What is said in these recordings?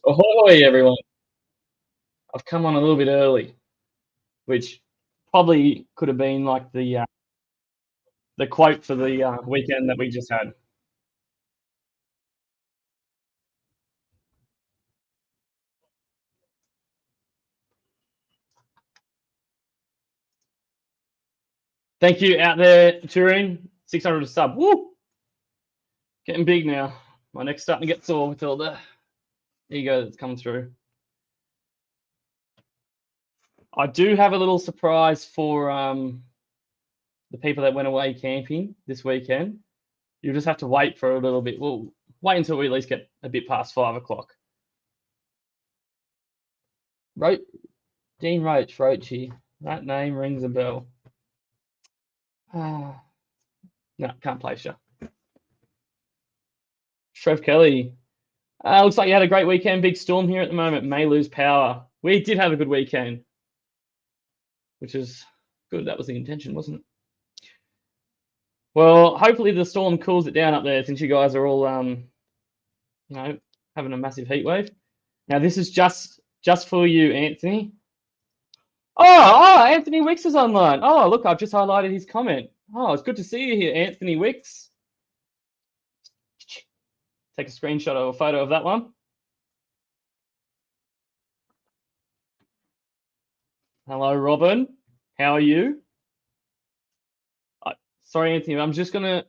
Ahoy, everyone. I've come on a little bit early, which probably could have been like the quote for the weekend that we just had. Thank you out there, Turin. 600 a sub. Woo! Getting big now. My neck's starting to get sore with all the ego that's coming through. I do have a little surprise for the people that went away camping this weekend. You'll just have to wait for a little bit. We'll wait until we at least get a bit past 5 o'clock. Dean Roachy. That name rings a bell. No, can't place you. Trev Kelly. Looks like you had a great weekend. Big storm here at the moment. May lose power. We did have a good weekend, which is good. That was the intention, wasn't it? Well, hopefully the storm cools it down up there since you guys are all, having a massive heat wave. Now this is just for you, Anthony. Oh, Anthony Wicks is online. Oh, look, I've just highlighted his comment. Oh, it's good to see you here, Anthony Wicks. Take a screenshot of a photo of that one. Hello, Robin. How are you? Sorry, Anthony. I'm just gonna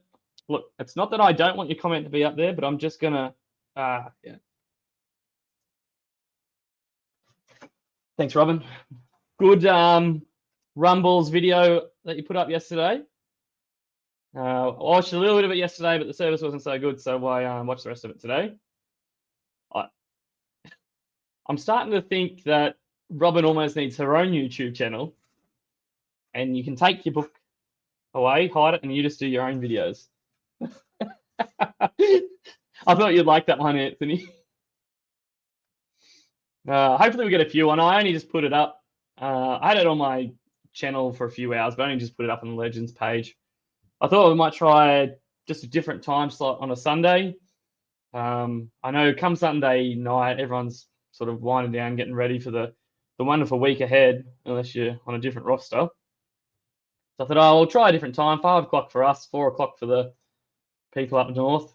look. It's not that I don't want your comment to be up there, but I'm just gonna. Yeah. Thanks, Robin. Good Rumbles video that you put up yesterday. I watched a little bit of it yesterday, but the service wasn't so good, so I watched the rest of it today. I'm starting to think that Robin almost needs her own YouTube channel, and you can take your book away, hide it, and you just do your own videos. I thought you'd like that one, Anthony. Hopefully we get a few on. I only just put it up. I had it on my channel for a few hours, but I only just put it up on the Legends page. I thought we might try just a different time slot on a Sunday. I know come Sunday night, everyone's sort of winding down, getting ready for the wonderful week ahead, unless you're on a different roster. So I thought, I'll try a different time, 5 o'clock for us, 4 o'clock for the people up north.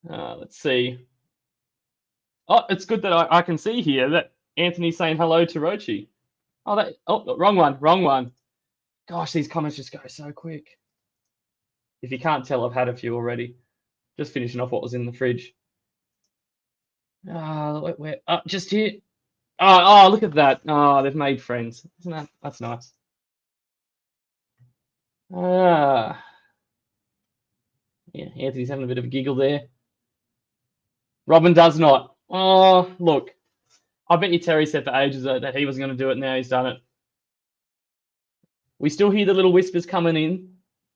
Let's see. Oh, it's good that I can see here that Anthony's saying hello to Rochi. Wrong one. Gosh, these comments just go so quick. If you can't tell, I've had a few already. Just finishing off what was in the fridge. Just here. Oh, look at that. Oh, they've made friends. That's nice. Yeah, Anthony's having a bit of a giggle there. Robin does not. Oh, look. I bet you Terry said for ages that he wasn't going to do it. Now he's done it. We still hear the little whispers coming in.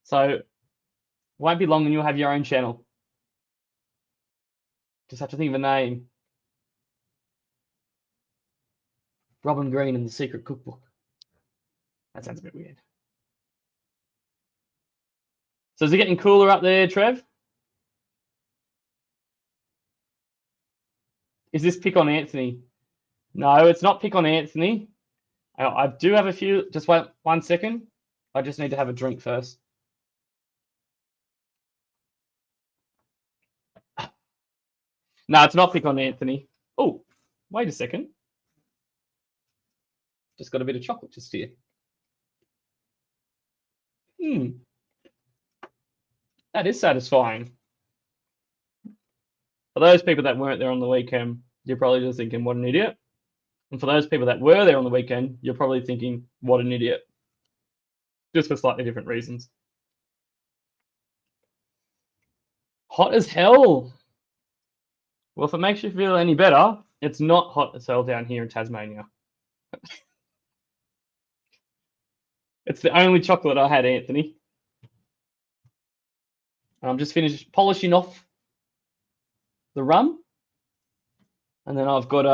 So won't be long and you'll have your own channel. Just have to think of a name. Robin Green and the Secret Cookbook. That sounds a bit weird. So is it getting cooler up there, Trev? Is this pick on Anthony? No, it's not pick on Anthony. I do have a few. Just wait 1 second. I just need to have a drink first. No, it's not pick on Anthony. Oh, wait a second. Just got a bit of chocolate just here. That is satisfying. For those people that weren't there on the weekend, you're probably just thinking, what an idiot. And for those people that were there on the weekend, you're probably thinking, what an idiot. Just for slightly different reasons. Hot as hell. Well, if it makes you feel any better, it's not hot as hell down here in Tasmania. It's the only chocolate I had, Anthony. I'm just finished polishing off the rum. And then I've got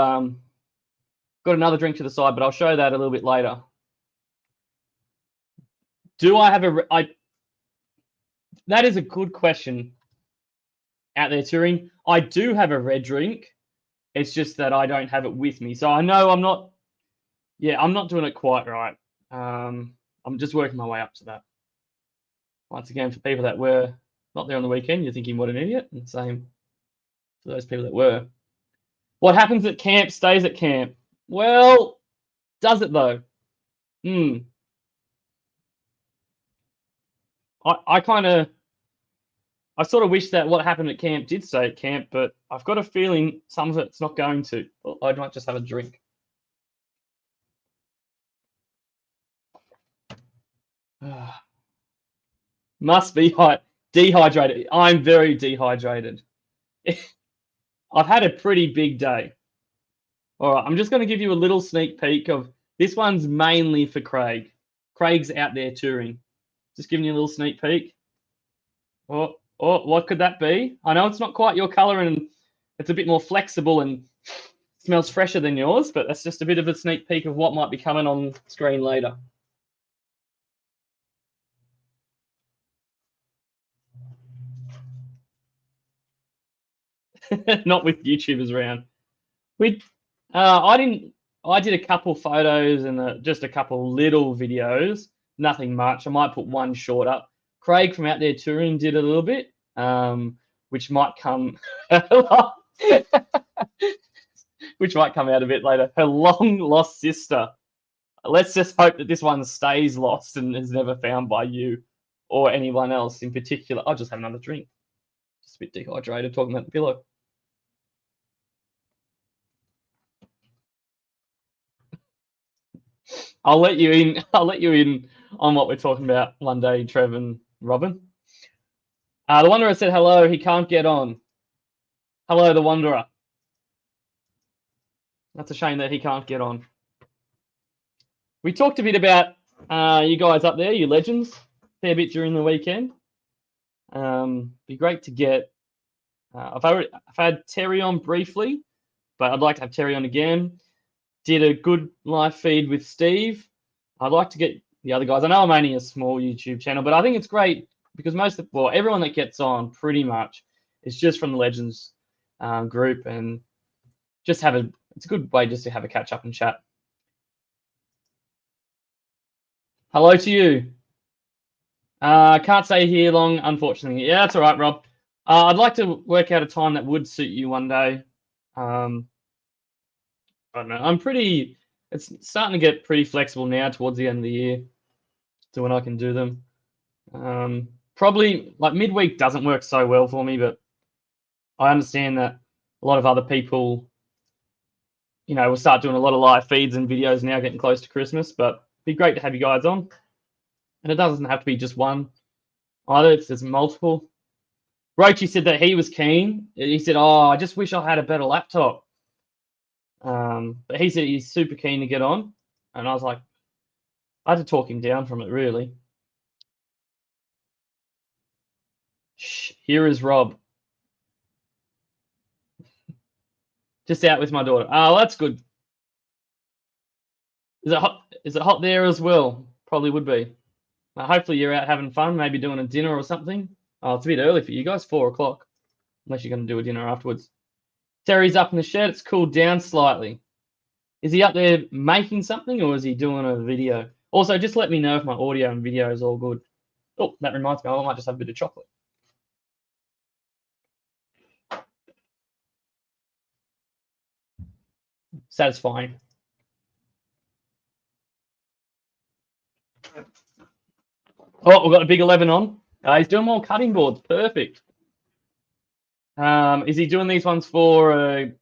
another drink to the side, but I'll show that a little bit later. Do I have that is a good question. out there touring. I do have a red drink. It's just that I don't have it with me. So I know I'm not doing it quite right. I'm just working my way up to that. Once again, for people that were not there on the weekend, you're thinking, what an idiot. And same for those people that were. What happens at camp stays at camp. Well, does it though? I sort of wish that what happened at camp did stay at camp, but I've got a feeling some of it's not going to. I might just have a drink. Must be dehydrated. I'm very dehydrated. I've had a pretty big day. All right, I'm just going to give you a little sneak peek of this one's mainly for Craig. Craig's out there touring. Just giving you a little sneak peek. Oh, what could that be? I know it's not quite your color and it's a bit more flexible and smells fresher than yours, but that's just a bit of a sneak peek of what might be coming on screen later. Not with YouTubers around. I did a couple photos and just a couple little videos. Nothing much. I might put one short up. Craig from Out There Touring did a little bit, which might come, which might come out a bit later. Her long lost sister. Let's just hope that this one stays lost and is never found by you or anyone else in particular. I'll just have another drink. Just a bit dehydrated talking about the pillow. I'll let you in on what we're talking about one day, Trev and Robin. The Wanderer said hello. He can't get on. Hello, the Wanderer. That's a shame that he can't get on. We talked a bit about you guys up there, you legends, a fair bit during the weekend. Be great to get. I've had Terry on briefly, but I'd like to have Terry on again. Did a good live feed with Steve. I'd like to get the other guys. I know I'm only a small YouTube channel, but I think it's great because everyone that gets on pretty much is just from the Legends group, and just it's a good way just to have a catch up and chat. Hello to you. Can't stay here long, unfortunately. Yeah, that's all right, Rob. I'd like to work out a time that would suit you one day. I don't know. It's starting to get pretty flexible now towards the end of the year to when I can do them. Probably like midweek doesn't work so well for me, but I understand that a lot of other people, will start doing a lot of live feeds and videos now getting close to Christmas, but it'd be great to have you guys on. And it doesn't have to be just one either, if there's multiple. Rochi said that he was keen. He said, I just wish I had a better laptop. But he said he's super keen to get on. And I was like, I had to talk him down from it, really. Shh, here is Rob. Just out with my daughter. Oh, that's good. Is it hot there as well? Probably would be. Hopefully you're out having fun, maybe doing a dinner or something. Oh, it's a bit early for you guys, 4 o'clock, unless you're going to do a dinner afterwards. Terry's up in the shed. It's cooled down slightly. Is he up there making something, or is he doing a video? Also, just let me know if my audio and video is all good. Oh, that reminds me, I might just have a bit of chocolate. Satisfying. Oh, we've got a big 11 on. He's doing more cutting boards. Perfect. Is he doing these ones for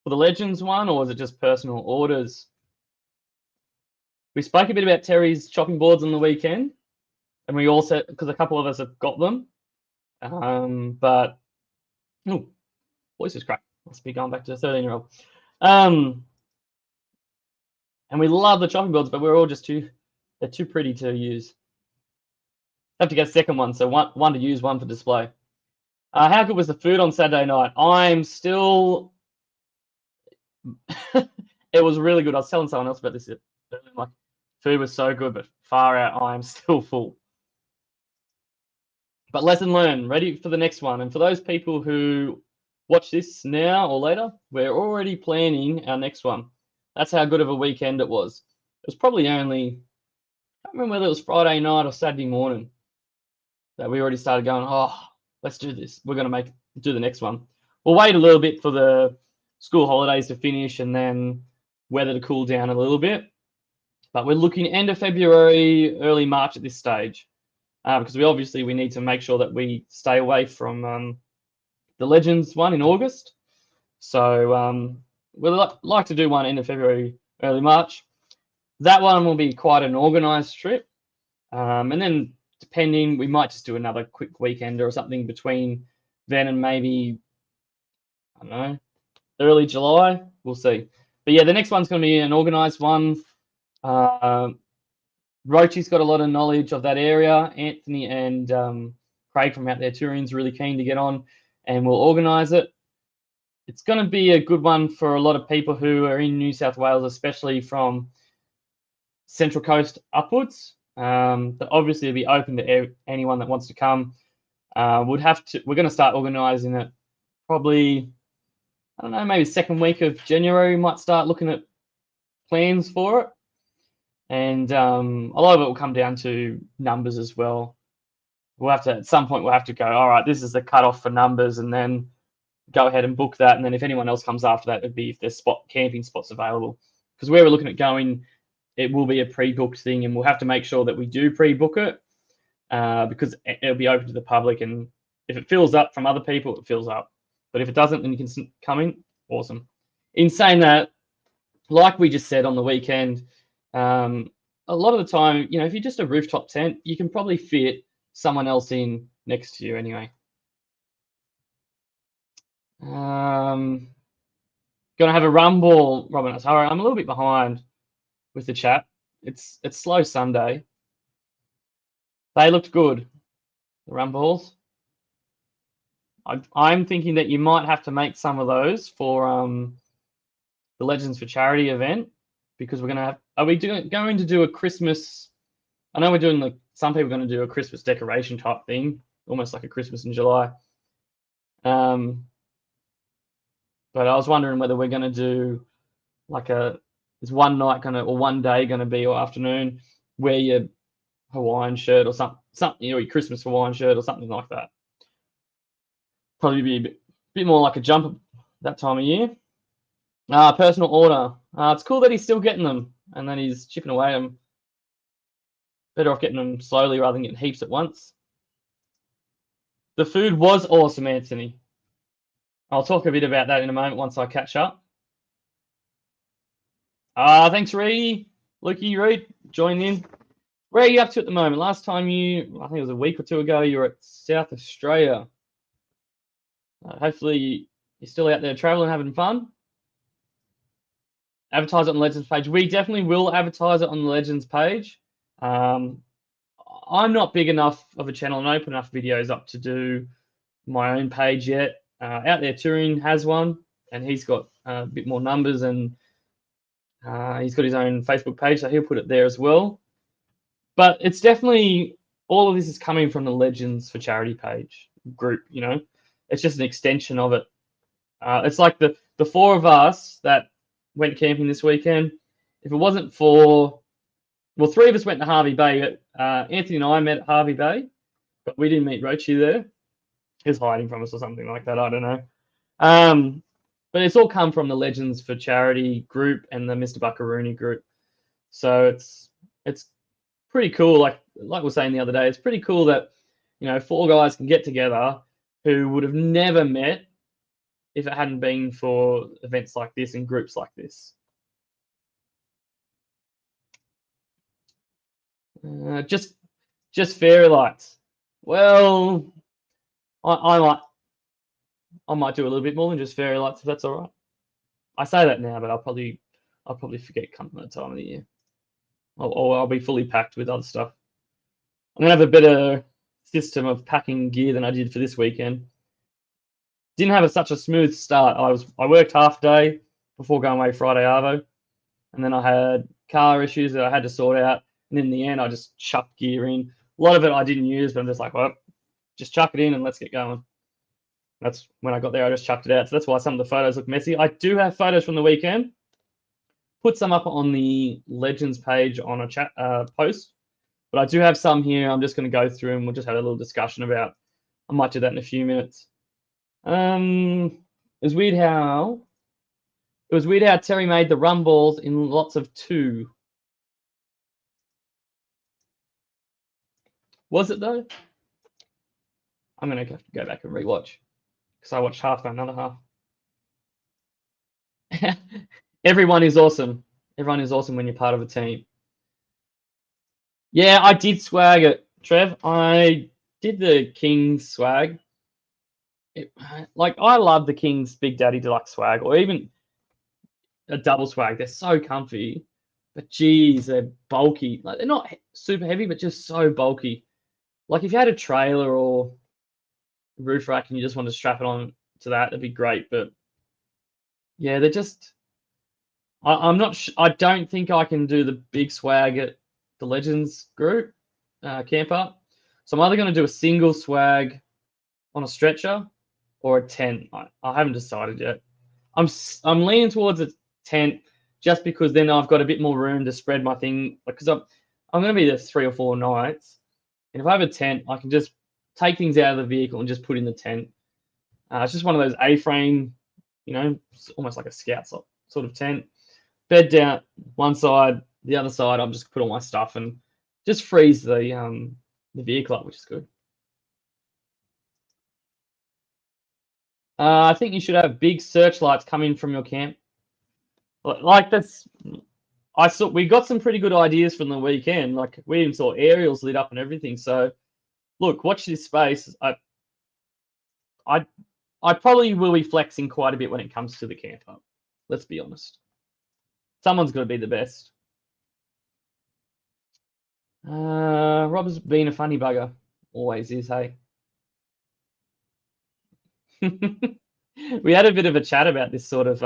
the Legends one, or is it just personal orders? We spoke a bit about Terry's chopping boards on the weekend, and we also, because a couple of us have got them, but voice is great. Must be going back to a 13-year-old. And we love the chopping boards, but we're all just they're too pretty to use. Have to get a second one, so one to use, one for display. How good was the food on Saturday night? I'm still. It was really good. I was telling someone else about this. Like, food was so good, but far out, I am still full. But lesson learned, ready for the next one. And for those people who watch this now or later, we're already planning our next one. That's how good of a weekend it was. It was probably only, I can't remember whether it was Friday night or Saturday morning that we already started going, oh, let's do this. We're going to do the next one. We'll wait a little bit for the school holidays to finish and then weather to cool down a little bit. But we're looking end of February, early March at this stage, because we need to make sure that we stay away from the Legends one in August. So we'd like to do one end of February, early March. That one will be quite an organised trip. And then depending, we might just do another quick weekend or something between then and maybe, I don't know, early July. We'll see. But yeah, the next one's going to be an organised one. Rochi's got a lot of knowledge of that area. Anthony and Craig from Out There Touring's really keen to get on, and we'll organise it. It's going to be a good one for a lot of people who are in New South Wales, especially from Central Coast upwards. But obviously, it'll be open to anyone that wants to come. We're going to start organising it probably, I don't know, maybe second week of January. We might start looking at plans for it. And a lot of it will come down to numbers as well. At some point, we'll have to go, all right, this is the cutoff for numbers, and then go ahead and book that. And then if anyone else comes after that, it'd be if there's camping spots available. Because where we're looking at going, it will be a pre-booked thing, and we'll have to make sure that we do pre-book it because it'll be open to the public. And if it fills up from other people, it fills up. But if it doesn't, then you can come in. Awesome. In saying that, like we just said on the weekend, a lot of the time, if you're just a rooftop tent, you can probably fit someone else in next to you anyway. Gonna have a rumble, Robin. Sorry, I'm a little bit behind with the chat. It's slow Sunday. They looked good, the rumbles. I'm thinking that you might have to make some of those for the Legends for Charity event, because we're gonna have. Are we going to do a Christmas? I know we're doing some people are going to do a Christmas decoration type thing, almost like a Christmas in July. But I was wondering whether we're going to do is one night or one day going to be, or afternoon, wear your Hawaiian shirt or something, your Christmas Hawaiian shirt or something like that. Probably be a bit more like a jumper that time of year. Personal order. It's cool that he's still getting them and then he's chipping away at them. Better off getting them slowly rather than getting heaps at once. The food was awesome, Anthony. I'll talk a bit about that in a moment once I catch up. Thanks, Reedy. Lukey, Reed, join in. Where are you up to at the moment? Last time I think it was a week or two ago, you were at South Australia. Hopefully you're still out there traveling, having fun. Advertise it on the Legends page. We definitely will advertise it on the Legends page. I'm not big enough of a channel and open enough videos up to do my own page yet. Out There Touring has one, and he's got a bit more numbers, and he's got his own Facebook page, so he'll put it there as well. But it's definitely, all of this is coming from the Legends for Charity page group, It's just an extension of it. It's like the four of us that went camping this weekend. If it wasn't for, three of us went to Harvey Bay. Anthony and I met at Harvey Bay, but we didn't meet Rochi there. He was hiding from us or something like that. I don't know. But it's all come from the Legends for Charity group and the Mr. Buckaroony group. So it's pretty cool. Like we were saying the other day, it's pretty cool that four guys can get together who would have never met if it hadn't been for events like this and groups like this. Just fairy lights. Well, I might do a little bit more than just fairy lights if that's all right. I say that now, but I'll probably forget come that time of the year. Or I'll be fully packed with other stuff. I'm gonna have a better system of packing gear than I did for this weekend. Didn't have such a smooth start. I worked half day before going away Friday arvo, and then I had car issues that I had to sort out. And in the end, I just chucked gear in. A lot of it I didn't use, but I'm just like, well, just chuck it in and let's get going. That's when I got there, I just chucked it out. So that's why some of the photos look messy. I do have photos from the weekend. Put some up on the Legends page on a chat post, but I do have some here. I'm just going to go through and we'll just have a little discussion about. I might do that in a few minutes. It was weird how Terry made the run balls in lots of 2. Was it though? I'm going to have to go back and rewatch because I watched half and another half. Everyone is awesome. Everyone is awesome when you're part of a team. Yeah, I did swag it, Trev. I did the Kings swag. I love the Kings Big Daddy Deluxe swag, or even a double swag. They're so comfy, but geez, they're bulky. Like, they're not super heavy, but just so bulky. Like if you had a trailer or roof rack and you just wanted to strap it on to that, that'd be great. But yeah, they're just. I'm not. I don't think I can do the big swag at the Legends group camper. So I'm either going to do a single swag on a stretcher or a tent. I haven't decided yet. I'm leaning towards a tent just because then I've got a bit more room to spread my thing. Because I'm going to be there 3 or 4 nights, and if I have a tent, I can just take things out of the vehicle and just put in the tent. It's just one of those A-frame, almost like a scout sort of tent. Bed down one side, the other side, I'll just put all my stuff and just freeze the vehicle up, which is good. I think you should have big searchlights coming from your camp. We got some pretty good ideas from the weekend. Like we even saw aerials lit up and everything. So look, watch this space. I probably will be flexing quite a bit when it comes to the camper. Let's be honest. Someone's got to be the best. Rob's been a funny bugger. Always is, hey. We had a bit of a chat about this sort of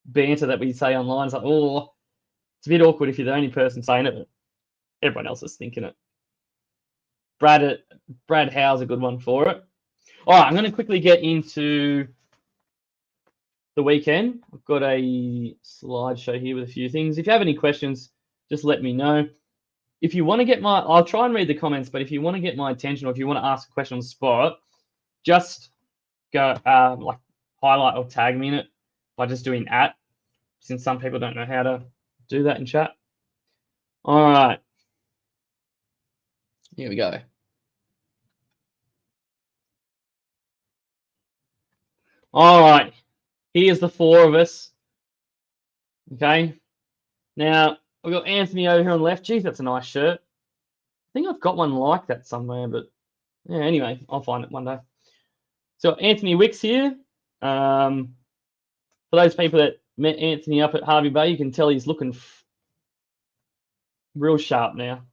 banter that we say online. It's like, oh, it's a bit awkward if you're the only person saying it, but everyone else is thinking it. Brad Howe's a good one for it. All right, I'm going to quickly get into the weekend. I've got a slideshow here with a few things. If you have any questions, just let me know. If you want to get I'll try and read the comments, but if you want to get my attention or if you want to ask a question on the spot, just go highlight or tag me in it by just doing @, since some people don't know how to do that in chat. All right. Here we go. All right. Here's the 4 of us. Okay. Now, we've got Anthony over here on the left. Geez, that's a nice shirt. I think I've got one like that somewhere, but yeah, anyway, I'll find it one day. So Anthony Wicks here. For those people that met Anthony up at Harvey Bay, you can tell he's looking real sharp now.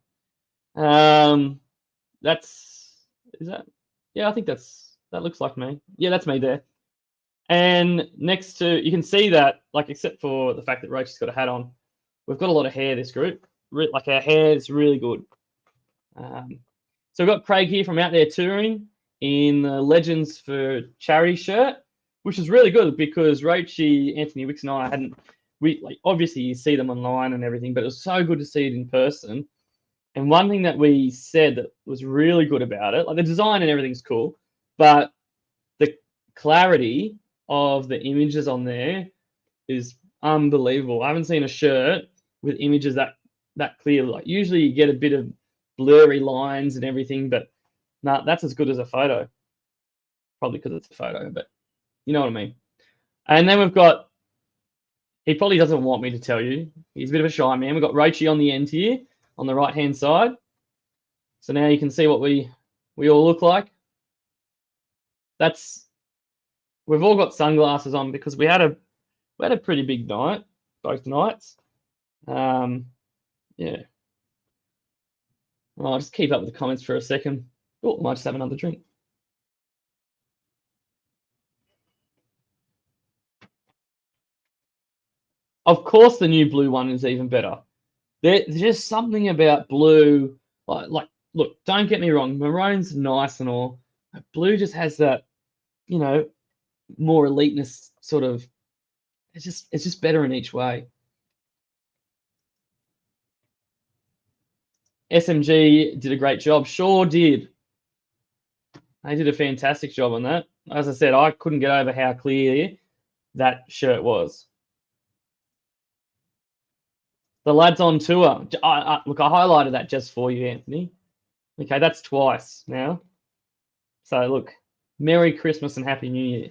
Yeah, I think that looks like me. Yeah, that's me there. And next to, you can see that, like, except for the fact that Roach's got a hat on, we've got a lot of hair, this group. Like, our hair is really good. So we've got Craig here from Out There Touring in the Legends for Charity shirt, which is really good because Roachy, Anthony Wicks and I obviously you see them online and everything, but it was so good to see it in person. And one thing that we said that was really good about it, like the design and everything's cool, but the clarity of the images on there is unbelievable. I haven't seen a shirt with images that clear. Like usually you get a bit of blurry lines and everything, but no, that's as good as a photo. Probably because it's a photo, but you know what I mean. And then we've got, he probably doesn't want me to tell you, he's a bit of a shy man. We've got Roachy on the end here, on the right-hand side. So now you can see what we all look like. We've all got sunglasses on because we had a pretty big night, both nights. Yeah. I'll just keep up with the comments for a second. Oh, might just have another drink. Of course, the new blue one is even better. There's just something about blue. Like, look, don't get me wrong. Maroon's nice and all, Blue just has that, you know, more eliteness sort of. It's just better in each way. SMG did a great job. Sure did. They did a fantastic job on that. As I said, I couldn't get over how clear that shirt was. The lads on tour. Look, I highlighted that just for you, Anthony. Okay, that's twice now. So look, Merry Christmas and Happy New Year.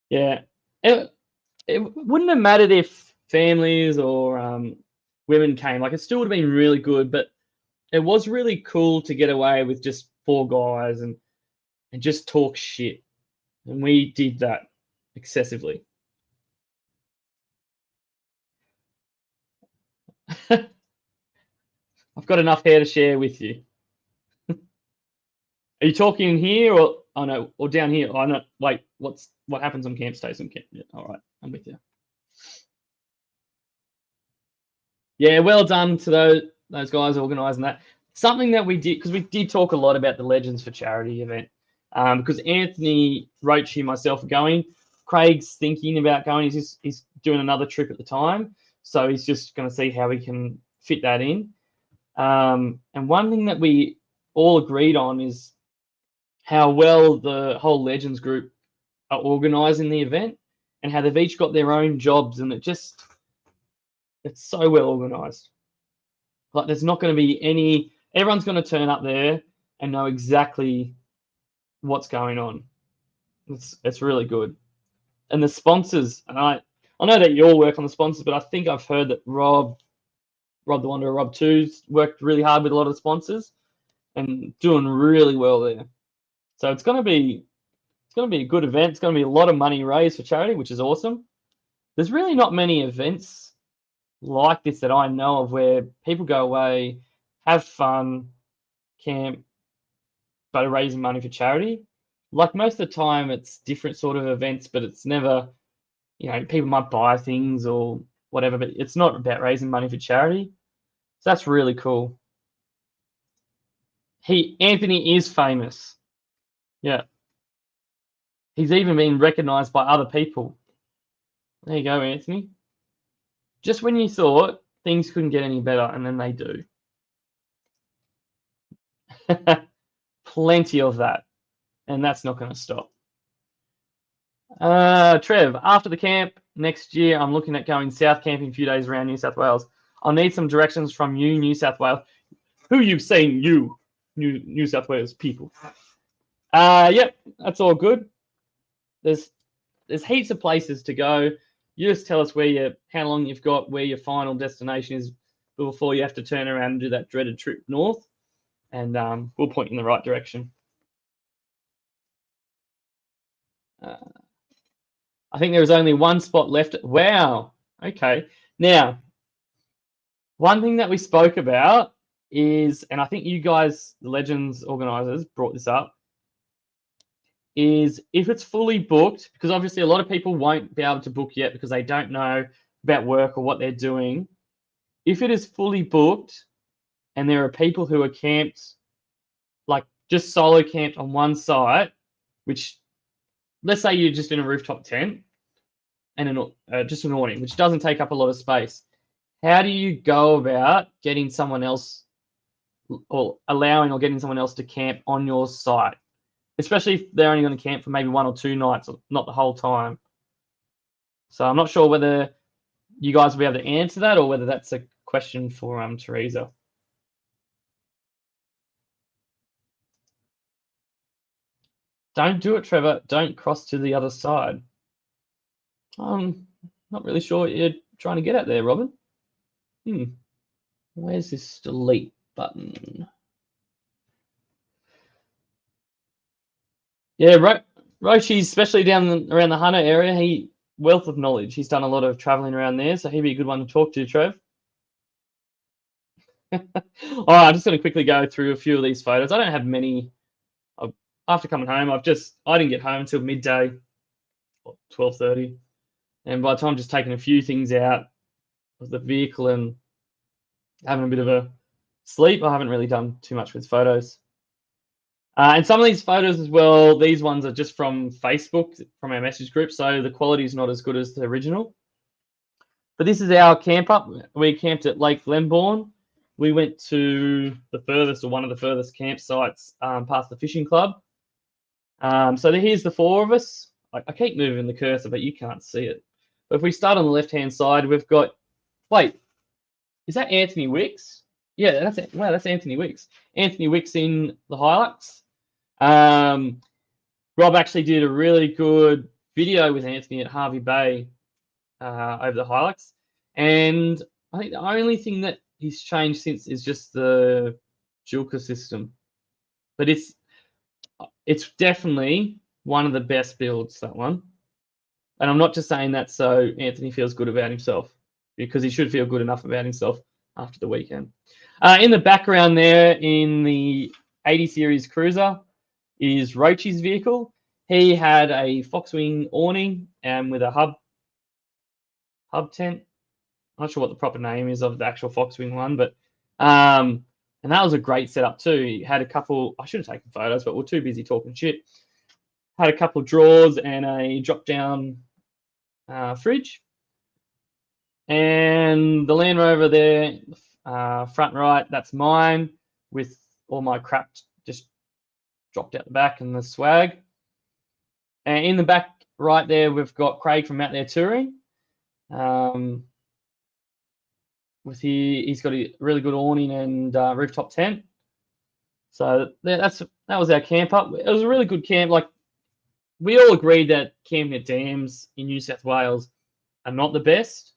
Yeah, it wouldn't have mattered if families or women came. Like, it still would have been really good, but it was really cool to get away with just four guys and just talk shit. And we did that excessively. I've got enough hair to share with you. Are you talking here or no, or down here? Oh no, wait, what happens on camp stays on camp. Yeah, all right, I'm with you. Yeah, well done to those guys organising that. Something that we did, because we did talk a lot about the Legends for Charity event, because Anthony, Roachy, and myself are going. Craig's thinking about going. He's doing another trip at the time, so he's just going to see how we can fit that in. And one thing that we all agreed on is how well the whole Legends group are organising the event and how they've each got their own jobs, and it's so well organised. Like, there's not going to be everyone's going to turn up there and know exactly what's going on. It's really good. And the sponsors, and I know that you all work on the sponsors, but I think I've heard that Rob the Wanderer, Rob 2's worked really hard with a lot of the sponsors and doing really well there. So it's going to be a good event. It's going to be a lot of money raised for charity, which is awesome. There's really not many events like this that I know of where people go away, have fun, camp, but are raising money for charity. Like, most of the time, it's different sort of events, but it's never, people might buy things or whatever, but it's not about raising money for charity. So that's really cool. Anthony is famous. Yeah. He's even been recognised by other people. There you go, Anthony. Just when you thought things couldn't get any better, and then they do. Plenty of that. And that's not going to stop. Trev, after the camp next year, I'm looking at going south camping a few days around New South Wales. I'll need some directions from you, New South Wales. Who you saying you, New South Wales people? Yep, that's all good. There's heaps of places to go. You just tell us how long you've got, where your final destination is before you have to turn around and do that dreaded trip north, and we'll point you in the right direction. I think there was only one spot left. Wow. Okay. Now, one thing that we spoke about is, and I think you guys, the Legends organisers, brought this up, is if it's fully booked, because obviously a lot of people won't be able to book yet because they don't know about work or what they're doing. If it is fully booked and there are people who are camped, like just solo camped on one site, which, let's say you're just in a rooftop tent and just an awning, which doesn't take up a lot of space. How do you go about getting someone else or allowing or getting someone else to camp on your site, especially if they're only going to camp for maybe 1 or 2 nights, not the whole time? So I'm not sure whether you guys will be able to answer that or whether that's a question for Teresa. Don't do it, Trevor. Don't cross to the other side. I'm not really sure what you're trying to get at there, Robin. Where's this delete button? Yeah, Roshi, especially down around the Hunter area, wealth of knowledge. He's done a lot of traveling around there, so he'd be a good one to talk to, Trev. All right, I'm just going to quickly go through a few of these photos. I don't have many. After coming home, I didn't get home until midday, 12:30, and by the time I've just taken a few things out of the vehicle and having a bit of a sleep, I haven't really done too much with photos. And some of these photos as well, these ones are just from Facebook, from our message group, so the quality is not as good as the original. But this is our camp up. We camped at Lake Glenbawn. We went to the furthest, or one of the furthest campsites past the fishing club. So here's the four of us. I keep moving the cursor, but you can't see it. But if we start on the left-hand side, we've got, wait, is that Anthony Wicks? Yeah, that's it. Wow, that's Anthony Wicks. Anthony Wicks in the Hilux. Rob actually did a really good video with Anthony at Harvey Bay over the Hilux. And I think the only thing that he's changed since is just the Julka system. But it's definitely one of the best builds, that one. And I'm not just saying that so Anthony feels good about himself, because he should feel good enough about himself after the weekend. In the background there, in the 80 Series Cruiser, is Roachie's vehicle. He had a Foxwing awning and with a hub tent. I'm not sure what the proper name is of the actual Foxwing one, but and that was a great setup too. He had a couple. I should have taken photos, but we're too busy talking shit. Had a couple of drawers and a drop-down fridge. And the Land Rover there, front right, that's mine, with all my crap just dropped out the back and the swag. And in the back right there, we've got Craig from Out There Touring. He's got a really good awning and rooftop tent. So that was our camp up. It was a really good camp. Like, we all agreed that camping at dams in New South Wales are not the best.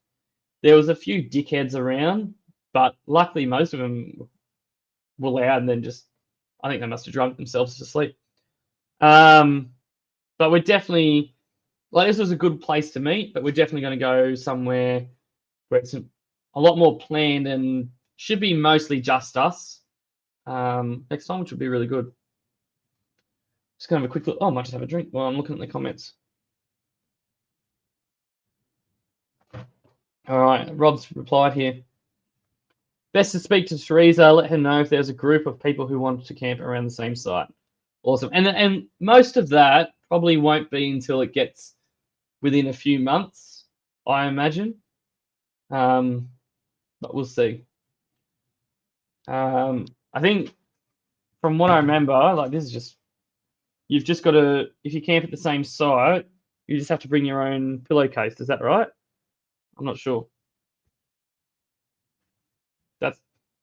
There was a few dickheads around, but luckily most of them were loud and then just, I think they must have drunk themselves to sleep. But we're definitely, like, this was a good place to meet, but we're definitely going to go somewhere where it's a lot more planned and should be mostly just us next time, which would be really good. Just going to have a quick look. Oh, I might just have a drink while I'm looking at the comments. All right, Rob's replied here. Best to speak to Teresa, let her know if there's a group of people who want to camp around the same site. Awesome. And most of that probably won't be until it gets within a few months, I imagine. But we'll see. I think from what I remember, like, this is just, you've just got to, if you camp at the same site, you just have to bring your own pillowcase. Is that right? I'm not sure.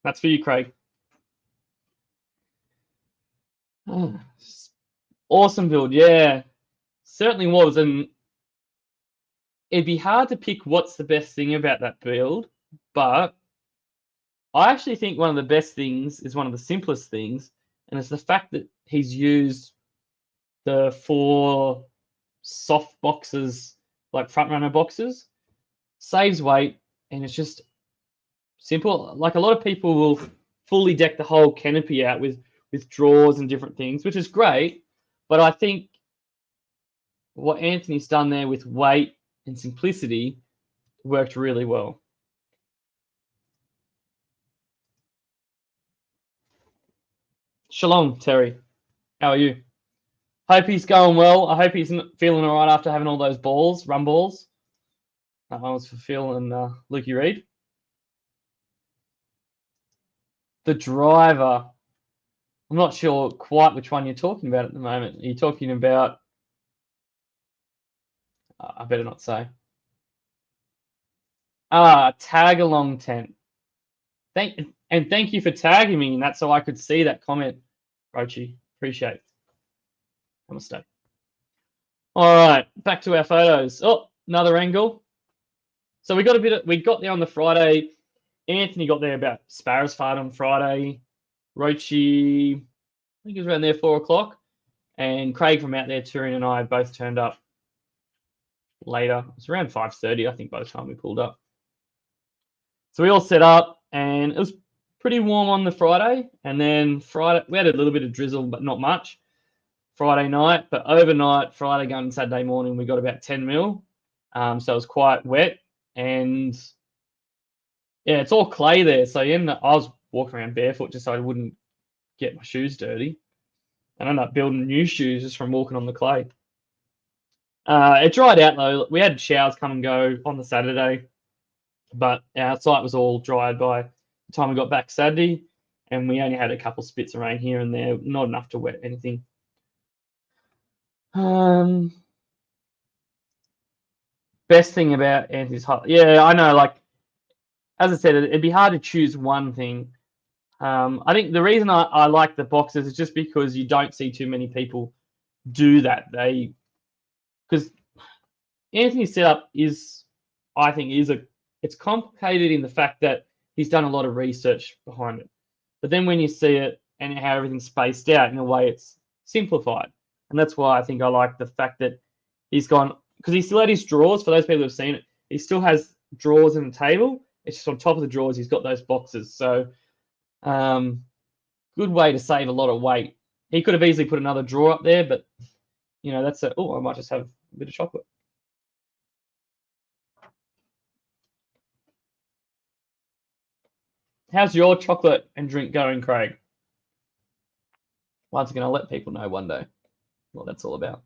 That's for you, Craig. Oh, awesome build, yeah. Certainly was, and it'd be hard to pick what's the best thing about that build, but I actually think one of the best things is one of the simplest things, and it's the fact that he's used the 4 soft boxes, like front runner boxes. Saves weight, and it's just simple. Like, a lot of people will fully deck the whole canopy out with drawers and different things, which is great, but I think what Anthony's done there with weight and simplicity worked really well. Shalom, Terry. How are you? Hope he's going well. I hope he's feeling all right after having all those run balls. That one was for Phil and Lukey Reed. The driver. I'm not sure quite which one you're talking about at the moment. Are you talking about... I better not say. Tag along tent. Thank you for tagging me in that so I could see that comment, Rochi. Appreciate it. Namaste. All right, back to our photos. Oh, another angle. So we got there on the Friday. Anthony got there about Sparrow's Fart on Friday. Rochi, I think it was around there 4 o'clock. And Craig from Out There Touring and I both turned up later. It was around 5:30, I think, by the time we pulled up. So we all set up, and it was pretty warm on the Friday. And then Friday, we had a little bit of drizzle, but not much. Friday night, but overnight, Friday going Saturday morning, we got about 10 mil. So it was quite wet, and yeah, it's all clay there. So I was walking around barefoot just so I wouldn't get my shoes dirty. and I ended up building new shoes just from walking on the clay. It dried out though. We had showers come and go on the Saturday, but our site was all dried by the time we got back Saturday, and we only had a couple spits of rain here and there, not enough to wet anything. Best thing about Anthony's hut, yeah, I know. Like as I said, it'd be hard to choose one thing. I think the reason I like the boxes is just because you don't see too many people do that. Because Anthony's setup is, I think, it's complicated in the fact that he's done a lot of research behind it. But then when you see it and how everything's spaced out, in a way, it's simplified. And that's why I think I like the fact that he's gone, because he still had his drawers. For those people who've seen it, he still has drawers in the table. It's just on top of the drawers, he's got those boxes. So, good way to save a lot of weight. He could have easily put another drawer up there, but that's a. Oh, I might just have a bit of chocolate. How's your chocolate and drink going, Craig? Once again, I'll let people know one day what that's all about.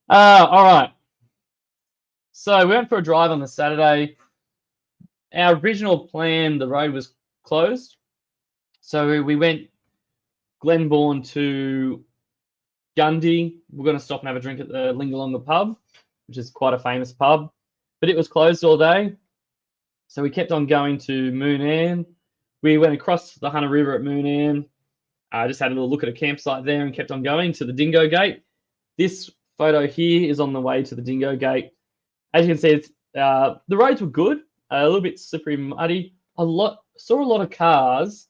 All right. So we went for a drive on the Saturday. Our original plan, the road was closed. So we went Glenbawn to Gundy. We're going to stop and have a drink at the Lingalonga pub, which is quite a famous pub. But it was closed all day. So we kept on going to Moon Ann. We went across the Hunter River at Moon Ann. I just had a little look at a campsite there and kept on going to the Dingo Gate. This photo here is on the way to the Dingo Gate. As you can see, the roads were good, a little bit slippery, muddy. Saw a lot of cars,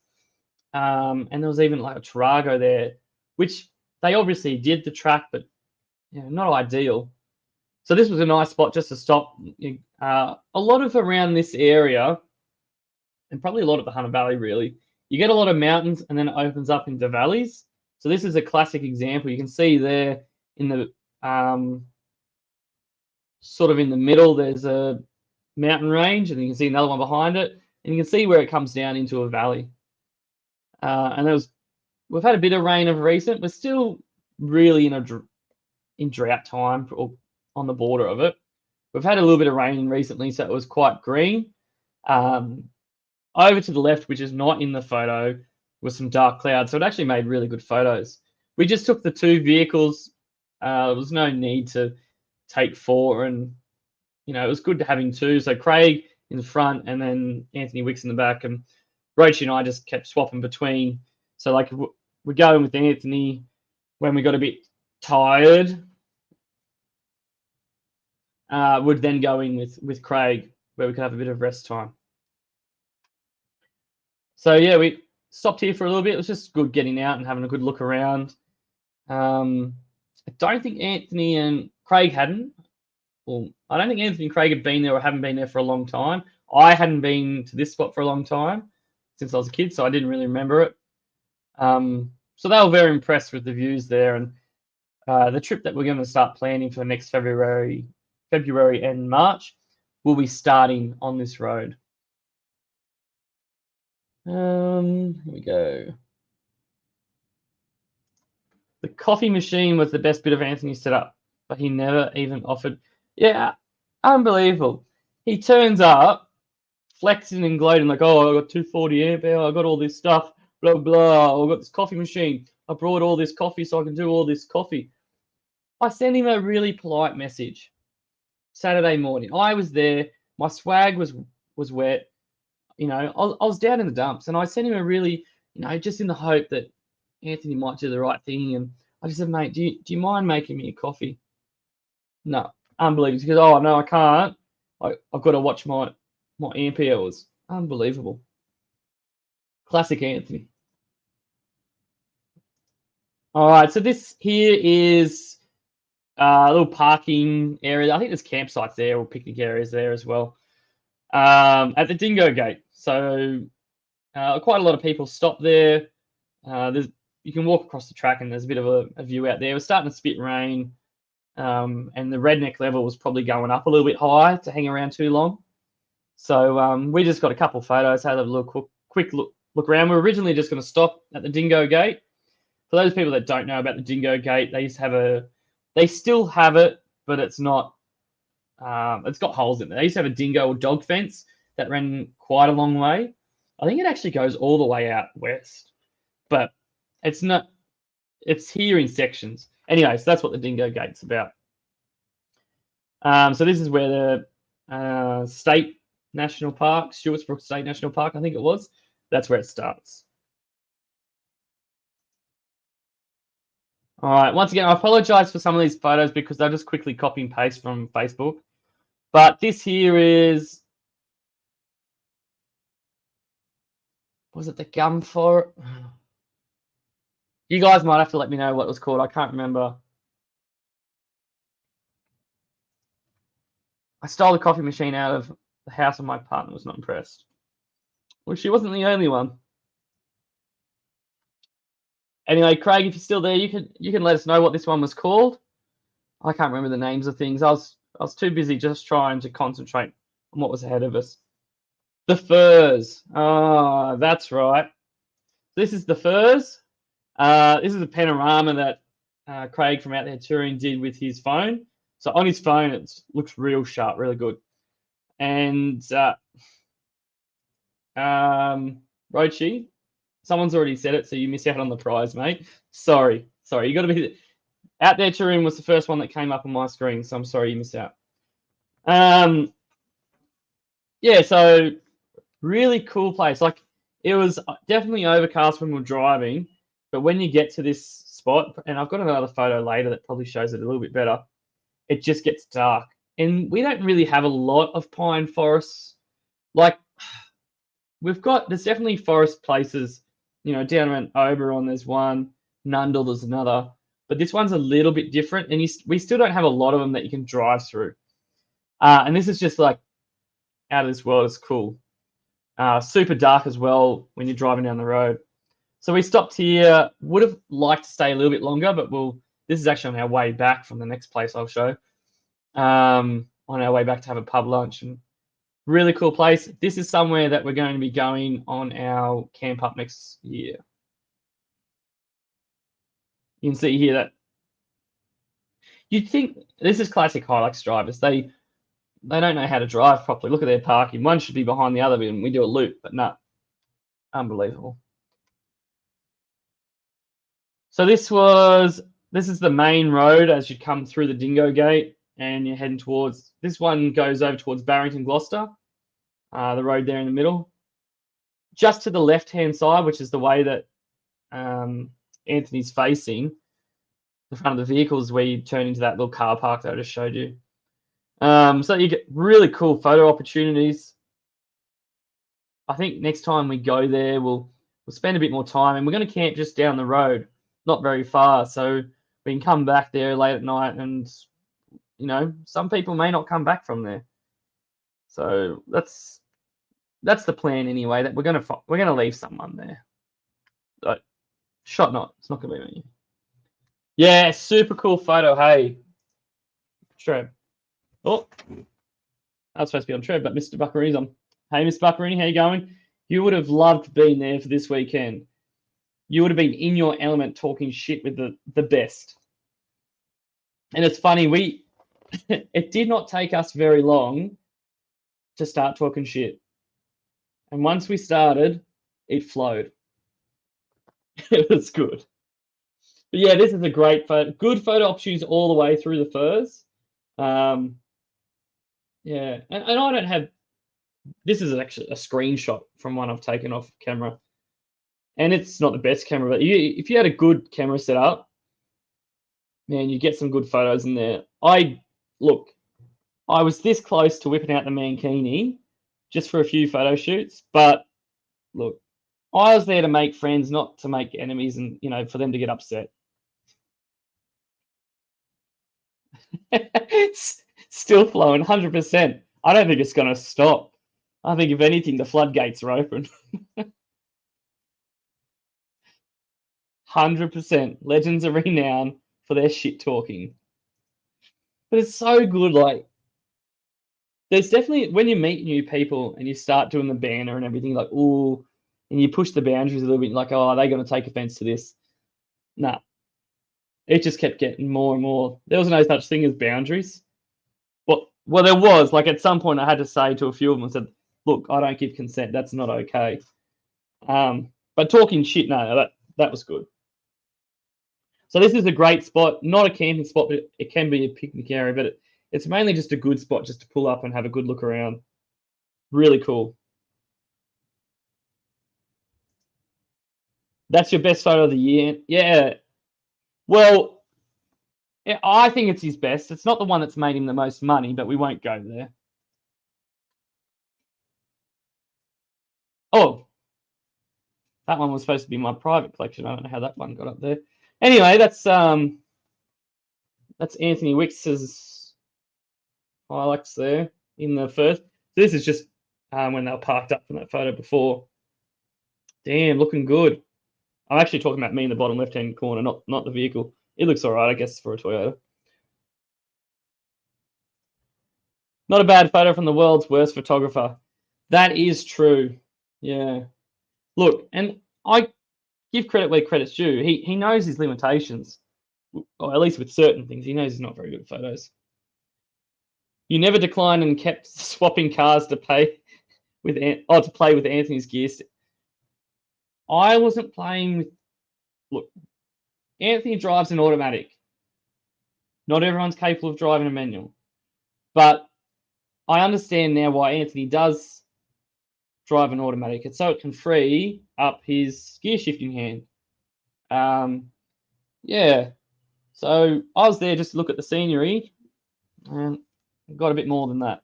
and there was even like a Tarago there, which they obviously did the track, but not ideal. So this was a nice spot just to stop. A lot of around this area, and probably a lot of the Hunter Valley, really, you get a lot of mountains and then it opens up into valleys. So this is a classic example. You can see there in the sort of in the middle, there's a mountain range, and you can see another one behind it, and you can see where it comes down into a valley. And we've had a bit of rain of recent. We're still really in drought time, or on the border of it. We've had a little bit of rain recently, so it was quite green. Over to the left, which is not in the photo, was some dark clouds, so it actually made really good photos. We just took the two vehicles. There was no need to take four, and it was good to having two. So Craig in the front, and then Anthony Wicks in the back, and Roach and I just kept swapping between. So like we're going with Anthony when we got a bit tired. Would then go in with Craig where we could have a bit of rest time. So yeah, we stopped here for a little bit. It was just good getting out and having a good look around. I don't think Anthony and Craig hadn't. Well, I don't think Anthony and Craig had been there or haven't been there for a long time. I hadn't been to this spot for a long time since I was a kid, so I didn't really remember it. So they were very impressed with the views there, and the trip that we're going to start planning for next February and March will be starting on this road. Here we go. The coffee machine was the best bit of Anthony's setup, but he never even offered. Yeah, unbelievable. He turns up, flexing and gloating like, oh, I got 240 amp hour, I got all this stuff, blah, blah. I got this coffee machine. I brought all this coffee so I can do all this coffee. I sent him a really polite message Saturday morning. I was there. My swag was wet. I was down in the dumps, and I sent him a really, just in the hope that Anthony might do the right thing. And I just said, mate, do you mind making me a coffee? No, unbelievable. He goes, oh no, I can't. I've got to watch my amp hours. Unbelievable. Classic Anthony. All right, so this here is a little parking area. I think there's campsites there or picnic areas there as well. At the Dingo Gate. So quite a lot of people stop there. You can walk across the track and there's a bit of a view out there. It was starting to spit rain, and the redneck level was probably going up a little bit high to hang around too long. So we just got a couple of photos, had a little quick look around. We were originally just going to stop at the Dingo Gate, For those people that don't know about the Dingo Gate, they still have it, but it's not. It's got holes in it. They used to have a dingo or dog fence that ran quite a long way. I think it actually goes all the way out west, but it's not. It's here in sections. Anyway, so that's what the Dingo Gate's about. So this is where the State National Park, Stewartsbrook State National Park, I think it was. That's where it starts. All right. Once again, I apologize for some of these photos because I just quickly copy and paste from Facebook. But this here is, was it the gum for? You guys might have to let me know what it was called. I can't remember. I stole the coffee machine out of the house and my partner was not impressed. Well, she wasn't the only one. Anyway, Craig, if you're still there, you can let us know what this one was called. I can't remember the names of things. I was too busy just trying to concentrate on what was ahead of us. The Furs. Oh, that's right. This is the Furs. This is a panorama that Craig from Out There Touring did with his phone. So on his phone, it looks real sharp, really good. And Rochi, someone's already said it, so you miss out on the prize, mate. Sorry. You got to be Out There Touring was the first one that came up on my screen, so I'm sorry you missed out. Yeah, so really cool place. Like, it was definitely overcast when we were driving, but when you get to this spot, and I've got another photo later that probably shows it a little bit better, it just gets dark. And we don't really have a lot of pine forests. Like, there's definitely forest places, down around Oberon there's one, Nundle there's another, but this one's a little bit different, and we still don't have a lot of them that you can drive through. And this is just like out of this world. It's cool. Super dark as well when you're driving down the road. So we stopped here. Would have liked to stay a little bit longer, but this is actually on our way back from the next place I'll show. On our way back to have a pub lunch, and really cool place. This is somewhere that we're going to be going on our camp up next year. You can see here that you'd think this is classic Hilux drivers. They don't know how to drive properly. Look at their parking. One should be behind the other, and we do a loop, but no. Unbelievable. So this is the main road as you come through the Dingo Gate, and you're heading towards, this one goes over towards Barrington, Gloucester, the road there in the middle. Just to the left-hand side, which is the way that Anthony's facing, the front of the vehicle is where you turn into that little car park that I just showed you. So you get really cool photo opportunities. I think next time we go there, we'll spend a bit more time, and we're going to camp just down the road, not very far, so we can come back there late at night, and some people may not come back from there. So that's the plan anyway. That we're gonna leave someone there. But shot not. It's not gonna be me. Yeah, super cool photo. Hey, Trev. Oh, I was supposed to be on Trev, but Mr. Buckarini's on. Hey, Mr. Buckarini, how you going? You would have loved being there for this weekend. You would have been in your element talking shit with the best. And it's funny, it did not take us very long to start talking shit. And once we started, it flowed. It was good. But yeah, this is a great photo. Good photo opportunities all the way through the Furs. Yeah, and I don't have. This is actually a screenshot from one I've taken off camera, and it's not the best camera, but if you had a good camera set up, man, you get some good photos in there. I was this close to whipping out the Mankini just for a few photo shoots, but look, I was there to make friends, not to make enemies, and for them to get upset. It's still flowing 100%. I don't think it's going to stop. I think if anything, the floodgates are open. 100%. Legends are renowned for their shit talking. But it's so good. Like, there's definitely, when you meet new people and you start doing the banner and everything, like, ooh, and you push the boundaries a little bit, like, oh, are they going to take offense to this? Nah, it just kept getting more and more. There was no such thing as boundaries. Well, there was. Like at some point, I had to say to a few of them, I said, "Look, I don't give consent. That's not okay." But talking shit, no, that was good. So this is a great spot, not a camping spot, but it can be a picnic area. But it's mainly just a good spot just to pull up and have a good look around. Really cool. That's your best photo of the year. Yeah. Well, yeah, I think it's his best. It's not the one that's made him the most money, but we won't go there. Oh, that one was supposed to be my private collection. I don't know how that one got up there. Anyway, that's Anthony Wicks's highlights there in the first. This is just when they were parked up from that photo before. Damn, looking good. I'm actually talking about me in the bottom left-hand corner, not the vehicle. It looks all right, I guess, for a Toyota. Not a bad photo from the world's worst photographer. That is true. Yeah. Look, and I give credit where credit's due. He knows his limitations, or at least with certain things. He knows he's not very good at photos. You never declined and kept swapping cars to play with Anthony's gear. I wasn't playing with. Look, Anthony drives an automatic. Not everyone's capable of driving a manual, but I understand now why Anthony does drive an automatic. It's so it can free up his gear shifting hand. Yeah. So I was there just to look at the scenery, and got a bit more than that.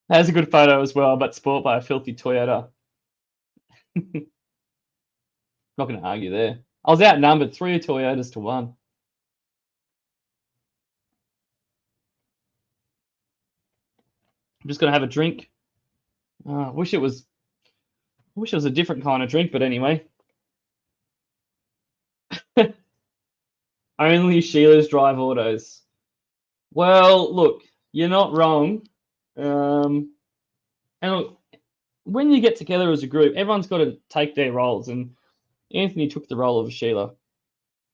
That's a good photo as well, but sport by a filthy Toyota. Not going to argue there. I was outnumbered 3 Toyotas to 1. I'm just going to have a drink. I wish it was a different kind of drink, but anyway. Only Sheila's drive autos. Well, look, you're not wrong. And look, when you get together as a group, everyone's got to take their roles, and Anthony took the role of Sheila.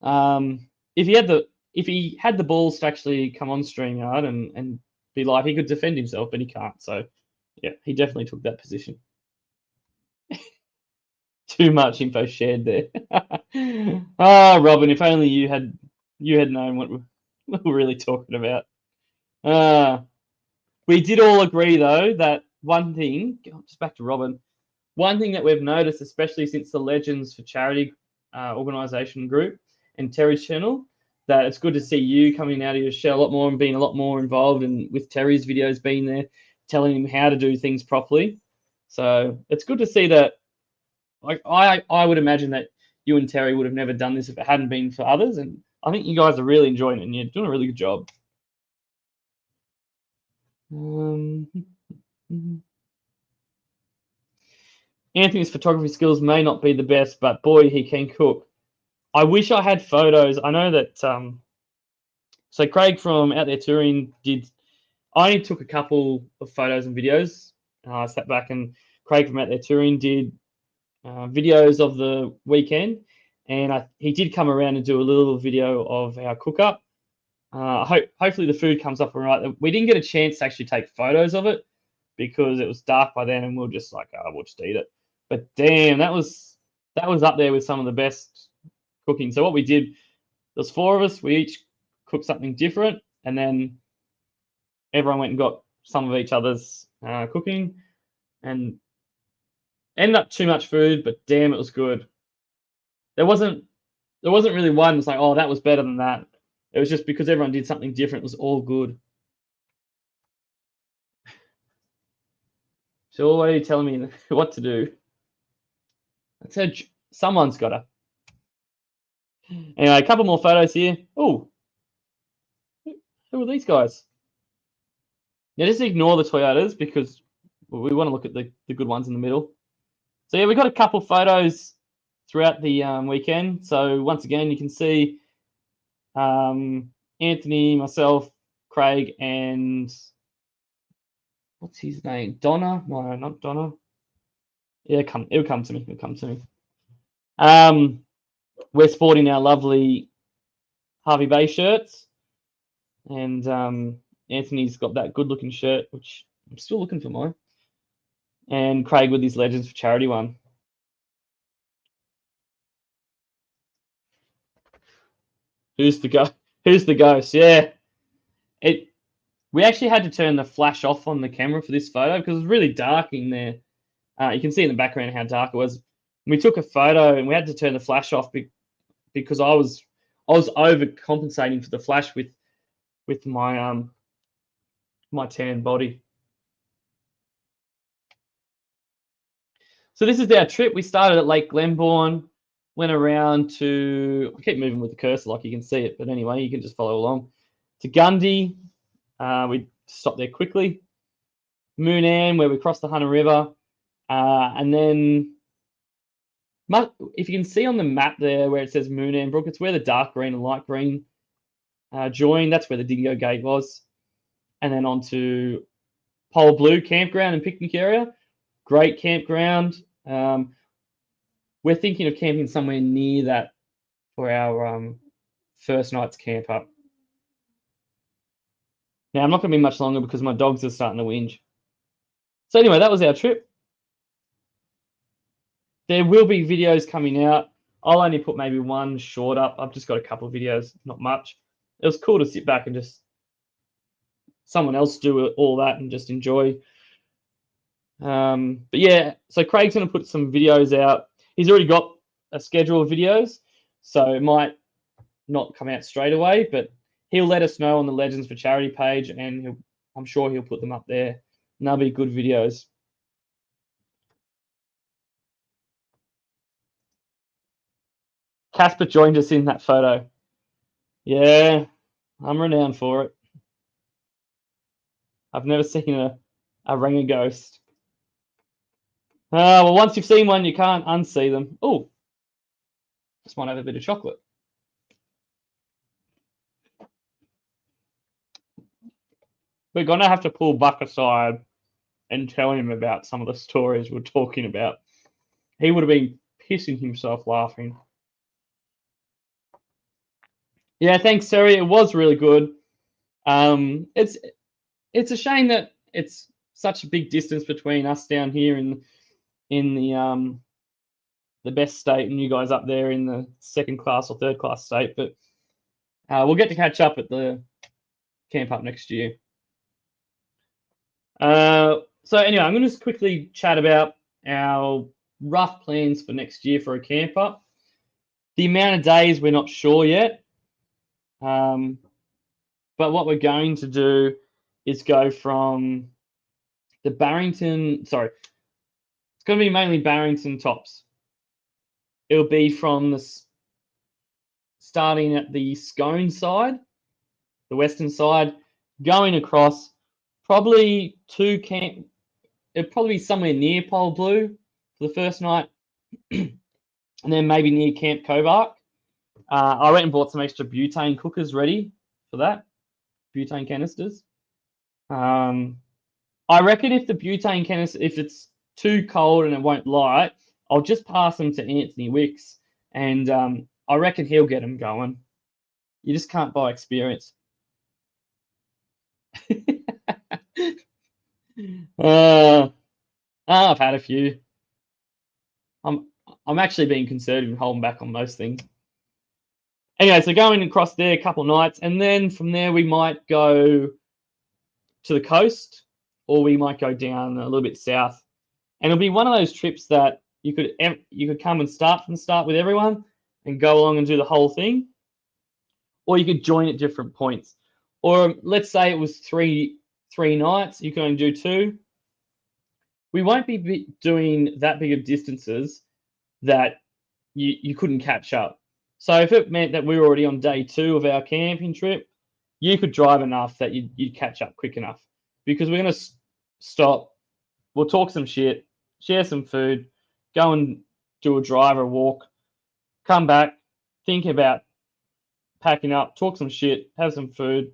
If he had the balls to actually come on StreamYard and be like, he could defend himself, but he can't. So yeah, he definitely took that position. Too much info shared there. Oh, Robin, if only you had known what we're really talking about. We did all agree though that one thing, just back to Robin, one thing that we've noticed, especially since the Legends for Charity organisation group and Terry's channel, that it's good to see you coming out of your shell a lot more and being a lot more involved, and with Terry's videos being there, telling him how to do things properly. So it's good to see that. Like I would imagine that you and Terry would have never done this if it hadn't been for others, and I think you guys are really enjoying it, and you're doing a really good job. Anthony's photography skills may not be the best, but boy, he can cook. I wish I had photos. I know that. So Craig from Out There Touring did. I only took a couple of photos and videos. I sat back, and Craig from Out There Touring did videos of the weekend, and he did come around and do a little video of our cook up. Hopefully the food comes up all right. We didn't get a chance to actually take photos of it because it was dark by then, and we were just like, oh, we'll just eat it. But damn, that was up there with some of the best cooking. So what we did, there's 4 of us. We each cooked something different, and then everyone went and got some of each other's cooking, and ended up too much food, but damn, it was good. There wasn't really one that's like, oh, that was better than that. It was just because everyone did something different. It was all good. So why are you telling me what to do? I said someone's got to. Anyway, a couple more photos here. Oh, who are these guys? Now just ignore the Toyotas because we want to look at the good ones in the middle. So yeah, we got a couple photos throughout the weekend. So once again, you can see Anthony, myself, Craig, and what's his name? Donna? No, not Donna. Yeah, it'll come to me. It'll come to me. We're sporting our lovely Harvey Bay shirts, and Anthony's got that good-looking shirt, which I'm still looking for mine, and Craig with his Legends for Charity one. Who's the ghost? Who's the ghost? Yeah, we actually had to turn the flash off on the camera for this photo because it was really dark in there. You can see in the background how dark it was. We took a photo and we had to turn the flash off because I was overcompensating for the flash with my my tan body. So this is our trip. We started at Lake Glenbawn, went around to, I keep moving with the cursor like you can see it, but anyway, you can just follow along, to Gundy. We stopped there quickly. Moonam, where we crossed the Hunter River. And then, if you can see on the map there where it says Moonam Brook, it's where the dark green and light green join. That's where the Dingo Gate was. And then on to Pole Blue Campground and picnic area. Great campground. We're thinking of camping somewhere near that for our first night's camp up. Now, I'm not going to be much longer because my dogs are starting to whinge. So anyway, that was our trip. There will be videos coming out. I'll only put maybe one short up. I've just got a couple of videos, not much. It was cool to sit back and just someone else do all that and just enjoy. But yeah, so Craig's going to put some videos out. He's already got a schedule of videos, so it might not come out straight away, but he'll let us know on the Legends for Charity page, and I'm sure he'll put them up there. And they'll be good videos. Casper joined us in that photo. Yeah, I'm renowned for it. I've never seen a ringer ghost. Well, once you've seen one, you can't unsee them. Oh, just might have a bit of chocolate. We're going to have to pull Buck aside and tell him about some of the stories we're talking about. He would have been pissing himself laughing. Yeah, thanks, Terry. It was really good. It's a shame that it's such a big distance between us down here in the best state and you guys up there in the second class or third class state. But we'll get to catch up at the camp up next year. So anyway, I'm going to just quickly chat about our rough plans for next year for a camp up. The amount of days we're not sure yet. But what we're going to do is go from the Barrington, sorry, it's going to be mainly Barrington tops. It'll be from starting at the Scone side, the western side, going across probably to camp. It'll probably be somewhere near Pole Blue for the first night, and then maybe near Camp Cobark. I went and bought some extra butane cookers ready for that, butane canisters. I reckon if the butane canister, if it's too cold and it won't light, I'll just pass them to Anthony Wicks, and I reckon he'll get them going. You just can't buy experience. I've had a few. I'm actually being conservative and holding back on most things. Anyway, so going across there a couple of nights, and then from there we might go to the coast, or we might go down a little bit south. And it'll be one of those trips that you could come and start from the start with everyone and go along and do the whole thing, or you could join at different points. Or let's say it was three nights, you can only do 2. We won't be doing that big of distances that you couldn't catch up. So if it meant that we were already on day 2 of our camping trip, you could drive enough that you'd catch up quick enough, because we're going to stop, we'll talk some shit, share some food, go and do a drive or a walk, come back, think about packing up, talk some shit, have some food,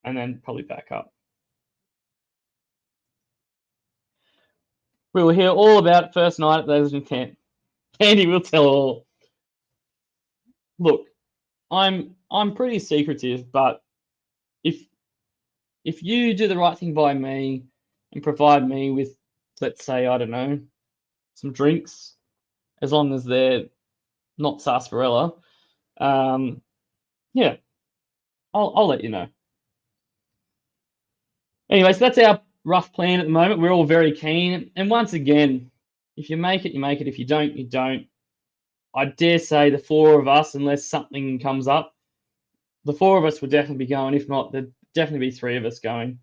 and then probably back up. We will hear all about it first night at the Legends camp. Andy will tell all. Look, I'm pretty secretive, but if you do the right thing by me and provide me with, let's say, I don't know, some drinks, as long as they're not sarsaparilla, yeah, I'll let you know. Anyway, so that's our rough plan at the moment. We're all very keen, and once again, if you make it, you make it. If you don't, you don't. I dare say the four of us, unless something comes up, the four of us would definitely be going. If not, there'd definitely be three of us going.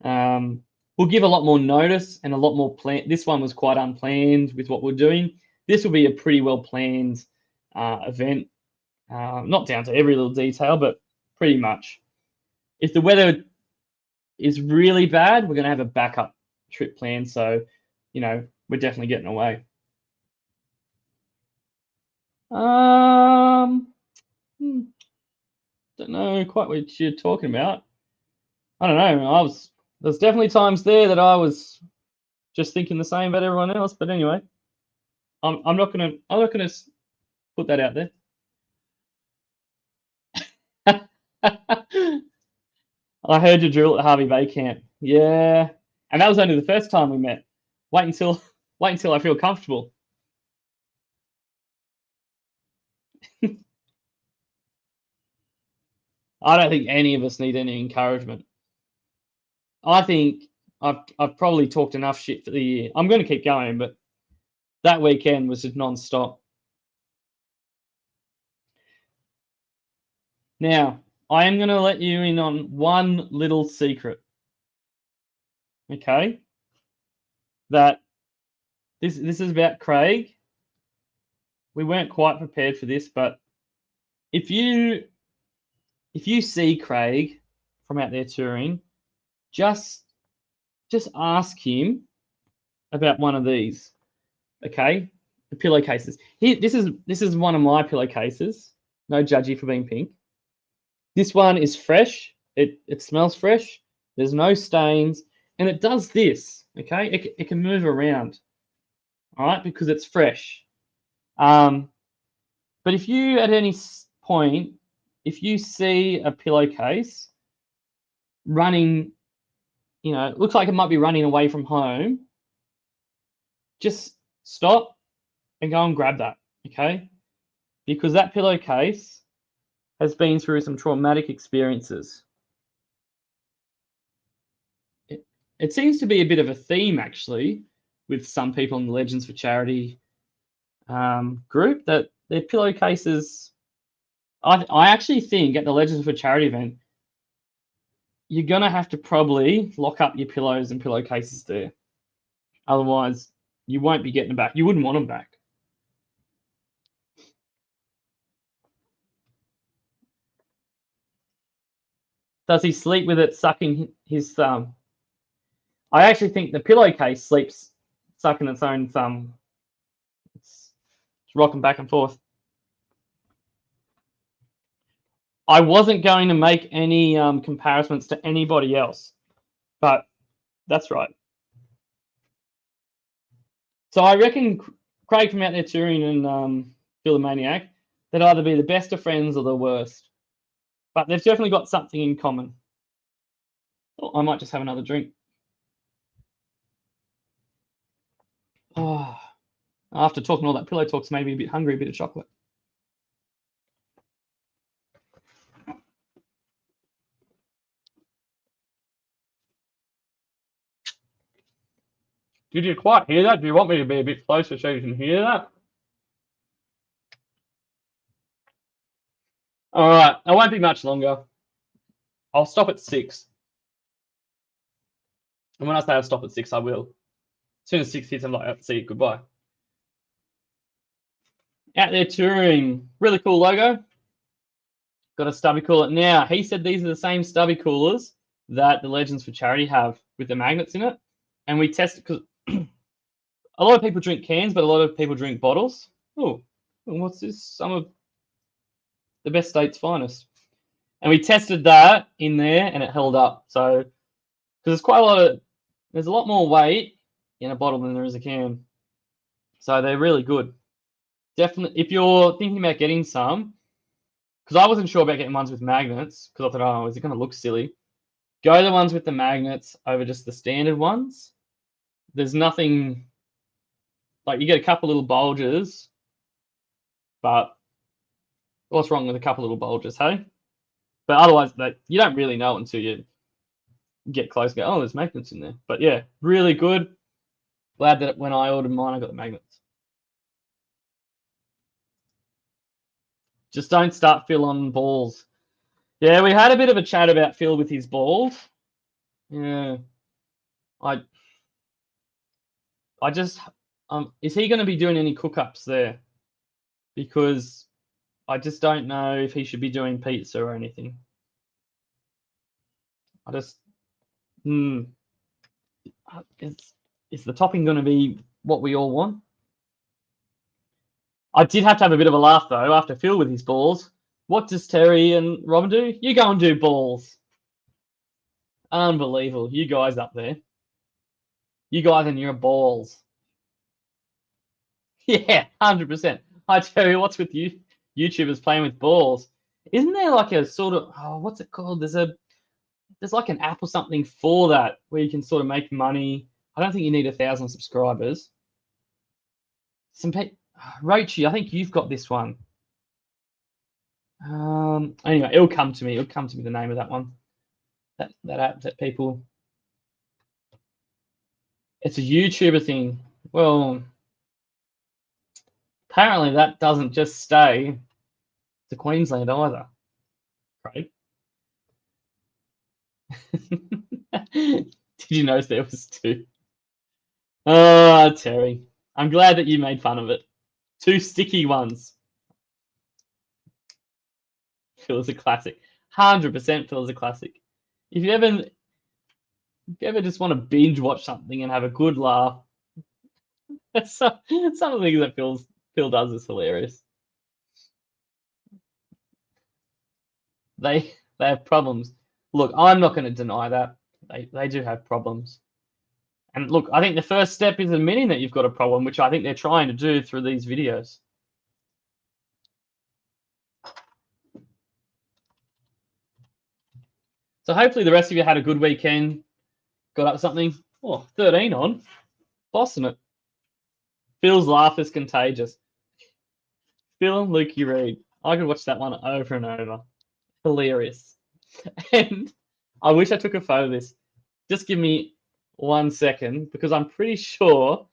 We'll give a lot more notice and a lot more plan. This one was quite unplanned with what we're doing. This will be a pretty well planned event, not down to every little detail, but pretty much. If the weather is really bad, we're going to have a backup trip planned. So, we're definitely getting away. Don't know quite what you're talking about. I don't know. There's definitely times there that I was just thinking the same about everyone else. But anyway, I'm not gonna put that out there. I heard you drill at Harvey Bay camp. Yeah, and that was only the first time we met. Wait until I feel comfortable. I don't think any of us need any encouragement. I think I've probably talked enough shit for the year. I'm going to keep going, but that weekend was just non-stop. Now, I am going to let you in on one little secret. Okay? That this is about Craig. We weren't quite prepared for this, but if you see Craig from out there touring, just ask him about one of these. Okay? The pillowcases. This is one of my pillowcases. No judgy for being pink. This one is fresh. It smells fresh. There's no stains, and it does this. Okay, it can move around. All right, because it's fresh. But if you at any point, if you see a pillowcase running, it looks like it might be running away from home, just stop and go and grab that. Okay, because that pillowcase has been through some traumatic experiences. It seems to be a bit of a theme, actually, with some people in the Legends for Charity group, that their pillowcases. I actually think at the Legends for Charity event, you're going to have to probably lock up your pillows and pillowcases there. Otherwise, you won't be getting them back. You wouldn't want them back. Does he sleep with it sucking his thumb? I actually think the pillowcase sleeps sucking its own thumb. It's rocking back and forth. I wasn't going to make any comparisons to anybody else, but that's right. So I reckon Craig from out there touring and Bill the Maniac, they'd either be the best of friends or the worst. But they've definitely got something in common. Oh, I might just have another drink. Oh, after talking all that pillow talk's made me a bit hungry, a bit of chocolate. Did you quite hear that? Do you want me to be a bit closer so you can hear that? All right, I won't be much longer. I'll stop at 6. And when I say I'll stop at 6, I will. As soon as 6 hits, I'm like, see you, goodbye. Out there touring, really cool logo. Got a stubby cooler. Now, he said these are the same stubby coolers that the Legends for Charity have with the magnets in it. And we tested, because a lot of people drink cans, but a lot of people drink bottles. Oh, what's this? Some of the best state's finest. And we tested that in there, and it held up. So, because there's a lot more weight in a bottle than there is a can. So they're really good. Definitely, if you're thinking about getting some, because I wasn't sure about getting ones with magnets, because I thought, oh, is it going to look silly? Go the ones with the magnets over just the standard ones. There's nothing, like you get a couple little bulges, but what's wrong with a couple little bulges, hey? But otherwise, you don't really know until you get close and go, oh, there's magnets in there. But yeah, really good. Glad that when I ordered mine, I got the magnets. Just don't start Phil on balls. Yeah, we had a bit of a chat about Phil with his balls. Yeah. I just is he going to be doing any cook-ups there? Because I just don't know if he should be doing pizza or anything. I just is the topping going to be what we all want? I did have to have a bit of a laugh though after Phil with his balls. What does Terry and Robin do? You go and do balls. Unbelievable. You guys up there. You guys and your balls. Yeah, 100%. Hi Terry, what's with you YouTubers playing with balls? Isn't there like a sort of what's it called? There's like an app or something for that where you can sort of make money. I don't think you need 1,000 subscribers. Rochi, I think you've got this one. Anyway, it'll come to me. It'll come to me the name of that one. That app that people. It's a YouTuber thing. Well, apparently that doesn't just stay to Queensland either. Right? Did you notice there was two? Oh, Terry. I'm glad that you made fun of it. Two sticky ones. Phil's a classic. 100% Phil's a classic. If you ever just want to binge watch something and have a good laugh, some of the things that Phil does is hilarious. They have problems. Look, I'm not going to deny that. They do have problems. And look, I think the first step is admitting that you've got a problem, which I think they're trying to do through these videos. So hopefully the rest of you had a good weekend. Got up something. Oh, 13 on. Bossing it. Phil's laugh is contagious. Phil and Lukey Reed. I could watch that one over and over. Hilarious. And I wish I took a photo of this. Just give me 1 second because I'm pretty sure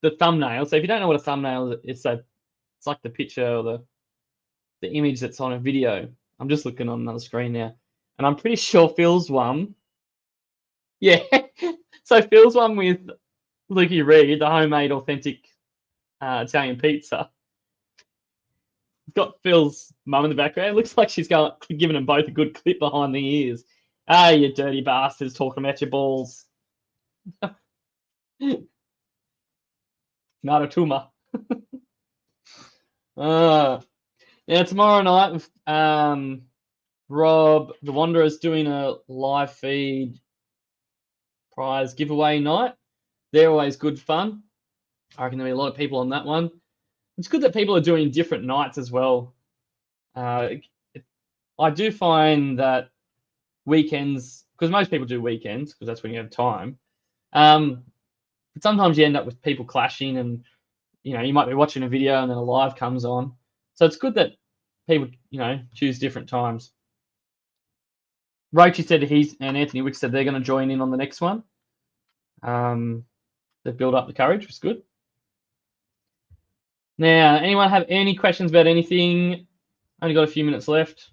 the thumbnail. So if you don't know what a thumbnail is, it's like the picture or the image that's on a video. I'm just looking on another screen now. And I'm pretty sure Phil's one. Yeah. So Phil's one with Lukey Reed, the homemade authentic Italian pizza. Got Phil's mum in the background. It looks like she's giving them both a good clip behind the ears. Ah, you dirty bastards talking about your balls. Not a tumor. Now tomorrow night, Rob, the Wanderers doing a live feed prize giveaway night. They're always good fun. I reckon there'll be a lot of people on that one. It's good that people are doing different nights as well. I do find that weekends, because most people do weekends, because that's when you have time. But sometimes you end up with people clashing, and you might be watching a video and then a live comes on. So it's good that people choose different times. Rochi said and Anthony Wick said they're going to join in on the next one. They've built up the courage, which is good. Now, anyone have any questions about anything? Only got a few minutes left.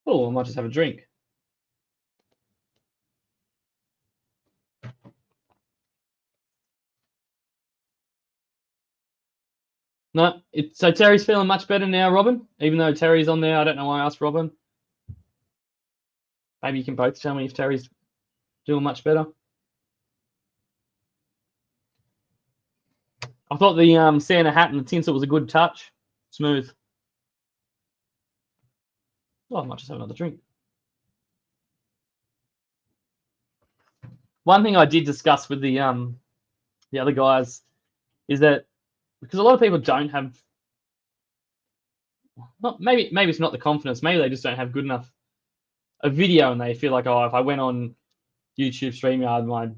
Oh, I might just have a drink. No, so Terry's feeling much better now, Robin. Even though Terry's on there, I don't know why I asked Robin. Maybe you can both tell me if Terry's doing much better. I thought the Santa hat and the tinsel was a good touch. Smooth. Oh, I might just have another drink. One thing I did discuss with the the other guys, is that because a lot of people don't have, maybe it's not the confidence, maybe they just don't have good enough a video, and they feel like, oh, if I went on YouTube StreamYard, my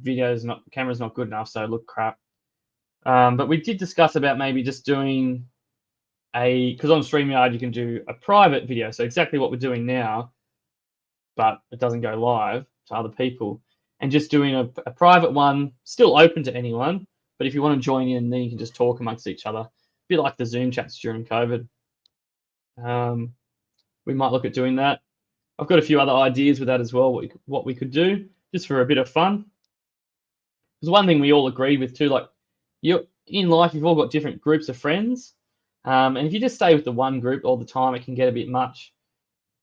camera's not good enough, so it look crap. But we did discuss about maybe just doing because on StreamYard you can do a private video, so exactly what we're doing now, but it doesn't go live to other people, and just doing a private one, still open to anyone, but if you want to join in, then you can just talk amongst each other, a bit like the Zoom chats during COVID. We might look at doing that. I've got a few other ideas with that as well, what we could do, just for a bit of fun. There's one thing we all agreed with too, like in life, you've all got different groups of friends. And if you just stay with the one group all the time, it can get a bit much.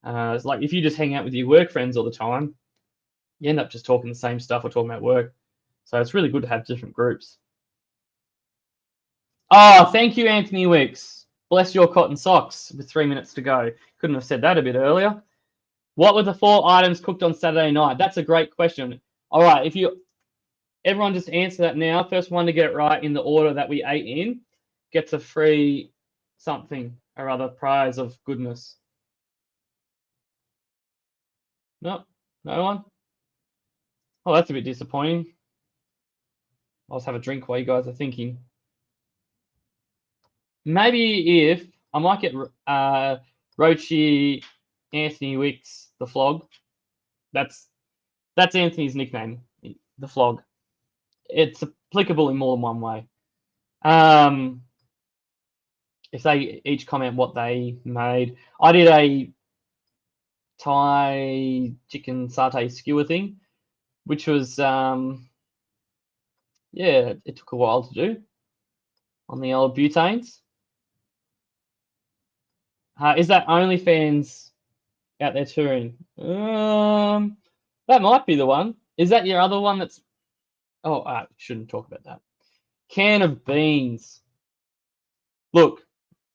It's like if you just hang out with your work friends all the time, you end up just talking the same stuff or talking about work. So it's really good to have different groups. Oh, thank you, Anthony Wicks. Bless your cotton socks with 3 minutes to go. Couldn't have said that a bit earlier. What were the 4 items cooked on Saturday night? That's a great question. All right, everyone just answer that now. First one to get it right in the order that we ate in gets a free something or other prize of goodness. No one? Oh, that's a bit disappointing. I'll just have a drink while you guys are thinking. Maybe if I might get Rochi Anthony Wicks, the flog. That's Anthony's nickname, the flog. It's applicable in more than one way. If they each comment what they made, I did a Thai chicken satay skewer thing, which was it took a while to do on the old butanes. Is that OnlyFans out there touring? That might be the one. Is that your other one that's... Oh, I shouldn't talk about that. Can of beans. Look,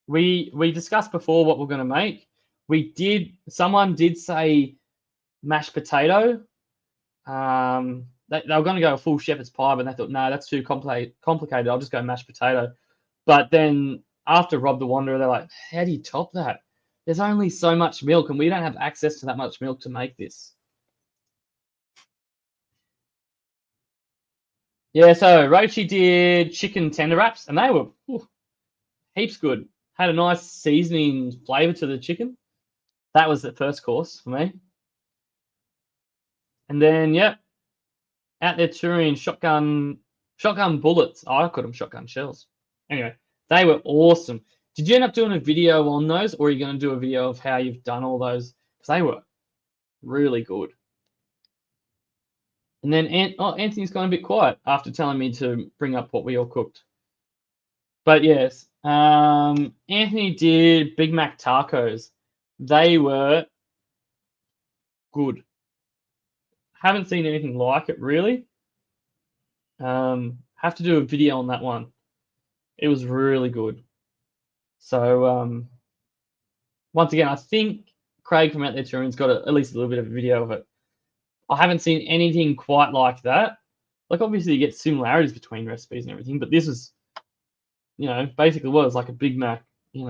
we discussed before what we're going to make. Someone did say mashed potato. They were going to go a full shepherd's pie, but they thought, no, that's too complicated. I'll just go mashed potato. But then after Rob the Wanderer, they're like, how do you top that? There's only so much milk, and we don't have access to that much milk to make this. Yeah, so Rochi did chicken tender wraps, and they were heaps good. Had a nice seasoning flavour to the chicken. That was the first course for me. And then, out there touring shotgun bullets. Oh, I call them shotgun shells. Anyway, they were awesome. Did you end up doing a video on those, or are you going to do a video of how you've done all those? Because they were really good. And then Anthony's gone a bit quiet after telling me to bring up what we all cooked. But yes, Anthony did Big Mac tacos. They were good. Haven't seen anything like it, really. Have to do a video on that one. It was really good. So once again, I think Craig from Out There Touring's got at least a little bit of a video of it. I haven't seen anything quite like that. Like, obviously you get similarities between recipes and everything, but this is, basically what it was like a Big Mac,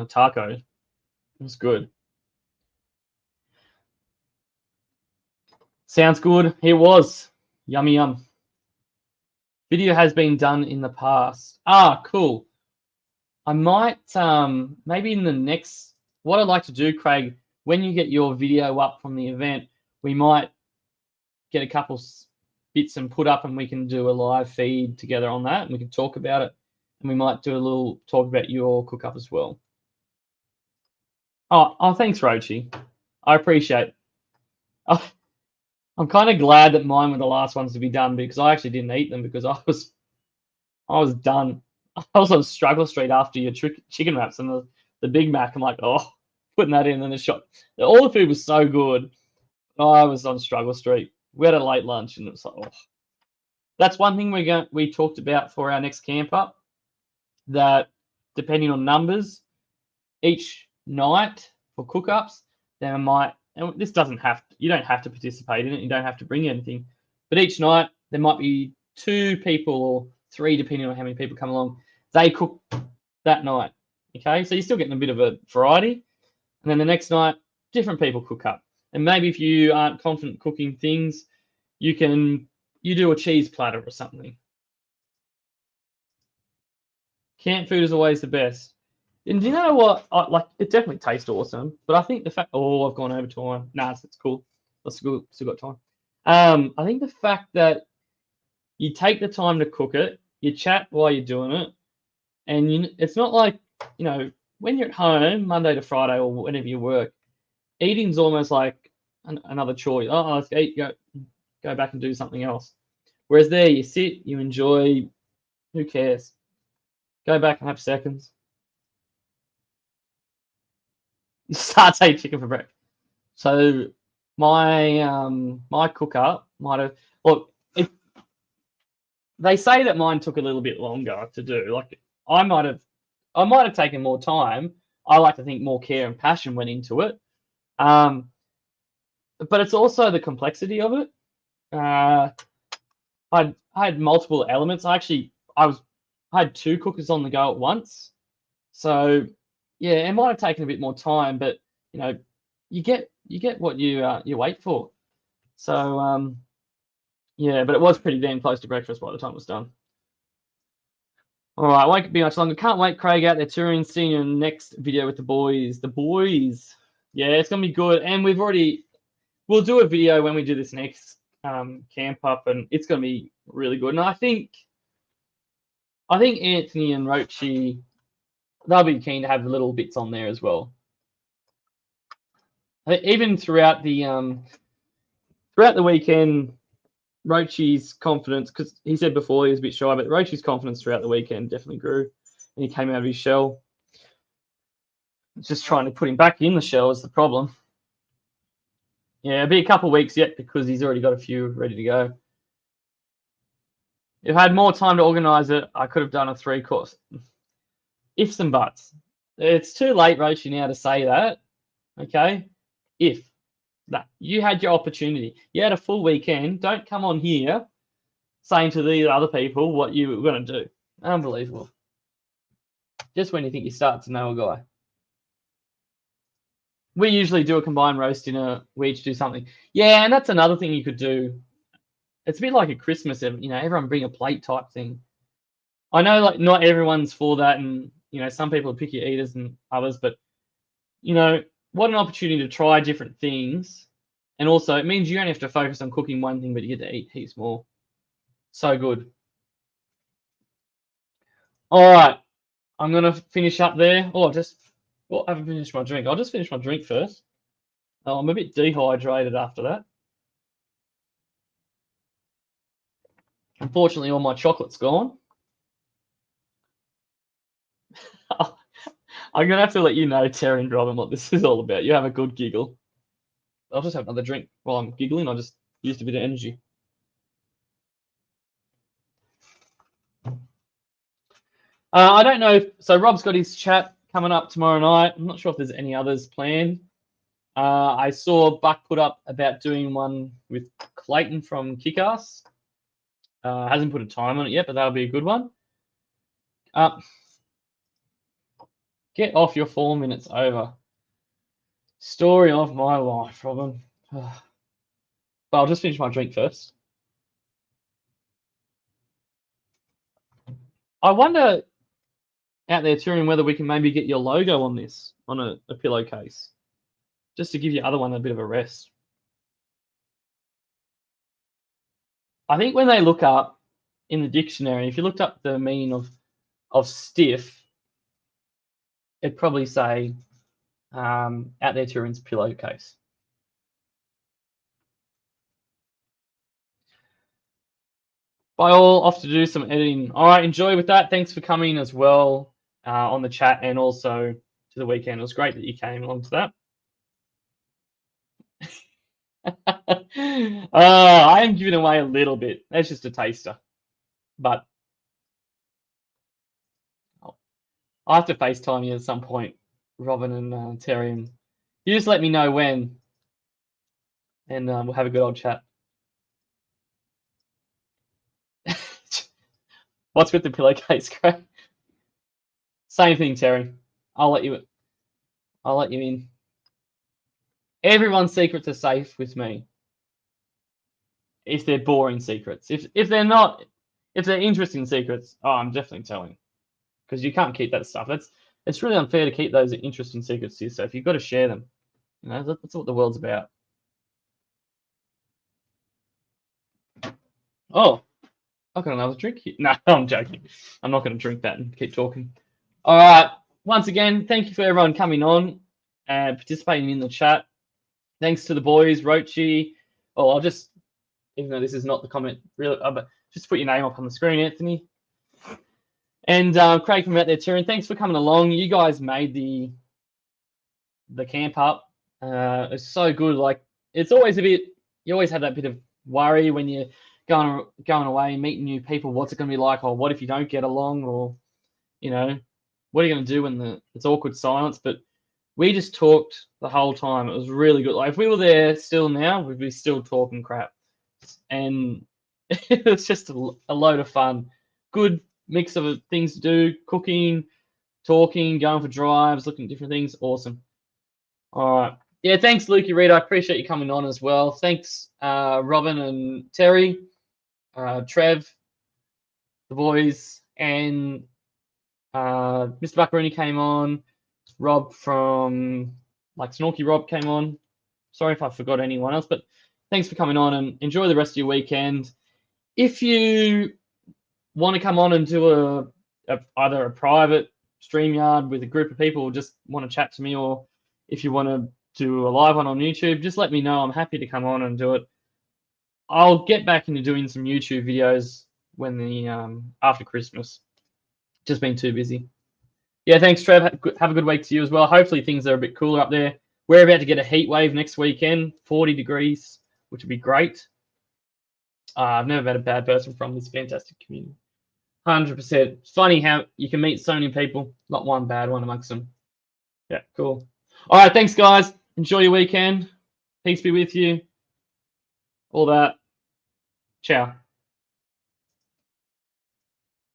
taco. It was good. Sounds good. It was. Yummy yum. Video has been done in the past. Ah, cool. I might, maybe in the next, what I'd like to do, Craig, when you get your video up from the event, we might get a couple bits and put up, and we can do a live feed together on that, and we can talk about it, and we might do a little talk about your cook up as well. Oh, thanks, Rochi. I appreciate it. I'm kind of glad that mine were the last ones to be done, because I actually didn't eat them because I was done. I was on Struggle Street after your chicken wraps and the Big Mac. I'm like, putting that in and the shot. All the food was so good. I was on Struggle Street. We had a late lunch, and it was like, That's one thing we talked about for our next camp up, that depending on numbers, each night for cook-ups, there might, and this doesn't have to, you don't have to participate in it, you don't have to bring anything, but each night there might be 2 people or 3, depending on how many people come along. They cook that night. Okay, so you're still getting a bit of a variety. And then the next night, different people cook up. And maybe if you aren't confident cooking things, you do a cheese platter or something. Camp food is always the best. And do you know what? It definitely tastes awesome. But I think the fact, I've gone over time. Nah, it's cool. I've still got time. I think the fact that you take the time to cook it, you chat while you're doing it, and it's not like, when you're at home Monday to Friday or whenever you work, eating's almost like another chore. Oh, let's eat, go back and do something else. Whereas there, you sit, you enjoy. Who cares? Go back and have seconds. Satay chicken for breakfast. So my cook up might have. Look, they say that mine took a little bit longer to do. Like I might have taken more time. I like to think more care and passion went into it. But it's also the complexity of it. I had multiple elements. I had 2 cookers on the go at once. So yeah, it might have taken a bit more time, but you get what you wait for. So yeah, but it was pretty damn close to breakfast by the time it was done. All right, won't be much longer. Can't wait, Craig, out there touring, seeing you in the next video with the boys. The boys. Yeah, it's gonna be good. And we'll do a video when we do this next camp up, and it's gonna be really good. And I think Anthony and Rochi, they'll be keen to have the little bits on there as well. Even throughout the weekend, Rochi's confidence, because he said before he was a bit shy, but Rochi's confidence throughout the weekend definitely grew, and he came out of his shell. Just trying to put him back in the shell is the problem. Yeah, it'll be a couple of weeks yet because he's already got a few ready to go. If I had more time to organise it, I could have done a 3-course. Ifs and buts. It's too late, Rochi, now to say that. Okay? If that you had your opportunity, you had a full weekend. Don't come on here saying to the other people what you were going to do. Unbelievable. Just when you think you start to know a guy. We usually do a combined roast dinner. We each do something. Yeah, and that's another thing you could do. It's a bit like a Christmas, everyone bring a plate type thing. I know, like, not everyone's for that, and some people are picky eaters and others, but what an opportunity to try different things, and also it means you don't have to focus on cooking one thing, but you get to eat heaps more. So good. All right, I'm gonna finish up there. I haven't finished my drink. I'll just finish my drink first. Oh, I'm a bit dehydrated after that. Unfortunately, all my chocolate's gone. I'm going to have to let you know, Terry and Robin, what this is all about. You have a good giggle. I'll just have another drink while I'm giggling. I just used a bit of energy. I don't know. So Rob's got his chat coming up tomorrow night. I'm not sure if there's any others planned. I saw Buck put up about doing one with Clayton from Kickass. Hasn't put a time on it yet, but that'll be a good one. Get off your 4 minutes over. Story of my life, Robin. But I'll just finish my drink first. I wonder out there touring whether we can maybe get your logo on this, on a pillowcase, just to give your other one a bit of a rest. I think when they look up in the dictionary, if you looked up the meaning of stiff, it'd probably say out there touring's pillowcase. By all, off to do some editing. All right, enjoy with that. Thanks for coming as well on the chat and also to the weekend. It was great that you came along to that. I am giving away a little bit. That's just a taster. But I'll have to FaceTime you at some point, Robin and Terry. And you just let me know when, and we'll have a good old chat. What's with the pillowcase, Craig? Same thing, Terry. I'll let you in. Everyone's secrets are safe with me. If they're boring secrets. If they're not, if they're interesting secrets, oh, I'm definitely telling. Because you can't keep that stuff. It's really unfair to keep those interesting secrets to yourself. You've got to share them. You know, that's what the world's about. Oh, I got another drink here. No, I'm joking. I'm not going to drink that and keep talking. All right. Once again, thank you for everyone coming on and participating in the chat. Thanks to the boys, Rochi. Oh, I'll just, even though this is not the comment, really, but just put your name up on the screen, Anthony. And Craig from out there too. And thanks for coming along. You guys made the camp up. It's so good. Like, it's always a bit, you always have that bit of worry when you're going away, meeting new people. What's it going to be like? Or what if you don't get along? Or, you know, what are you going to do when it's awkward silence? But we just talked the whole time. It was really good. Like, if we were there still now, we'd be still talking crap. And it was just a load of fun. Good mix of things to do, cooking, talking, going for drives, looking at different things. Awesome. All right. Yeah, thanks, Lukey Reed. I appreciate you coming on as well. Thanks, Robin and Terry, Trev, the boys, and Mr. Buckaroni came on. Rob from Snorky Rob came on. Sorry if I forgot anyone else, but thanks for coming on and enjoy the rest of your weekend. If you want to come on and do either a private StreamYard with a group of people, or just want to chat to me, or if you want to do a live one on YouTube, just let me know. I'm happy to come on and do it. I'll get back into doing some YouTube videos when after Christmas. Just been too busy. Yeah, thanks, Trev. Have a good week to you as well. Hopefully things are a bit cooler up there. We're about to get a heat wave next weekend, 40 degrees, which would be great. I've never met a bad person from this fantastic community. 100%. It's funny how you can meet so many people, not one bad one amongst them. Yeah, cool. All right, thanks, guys. Enjoy your weekend. Peace be with you. All that. Ciao.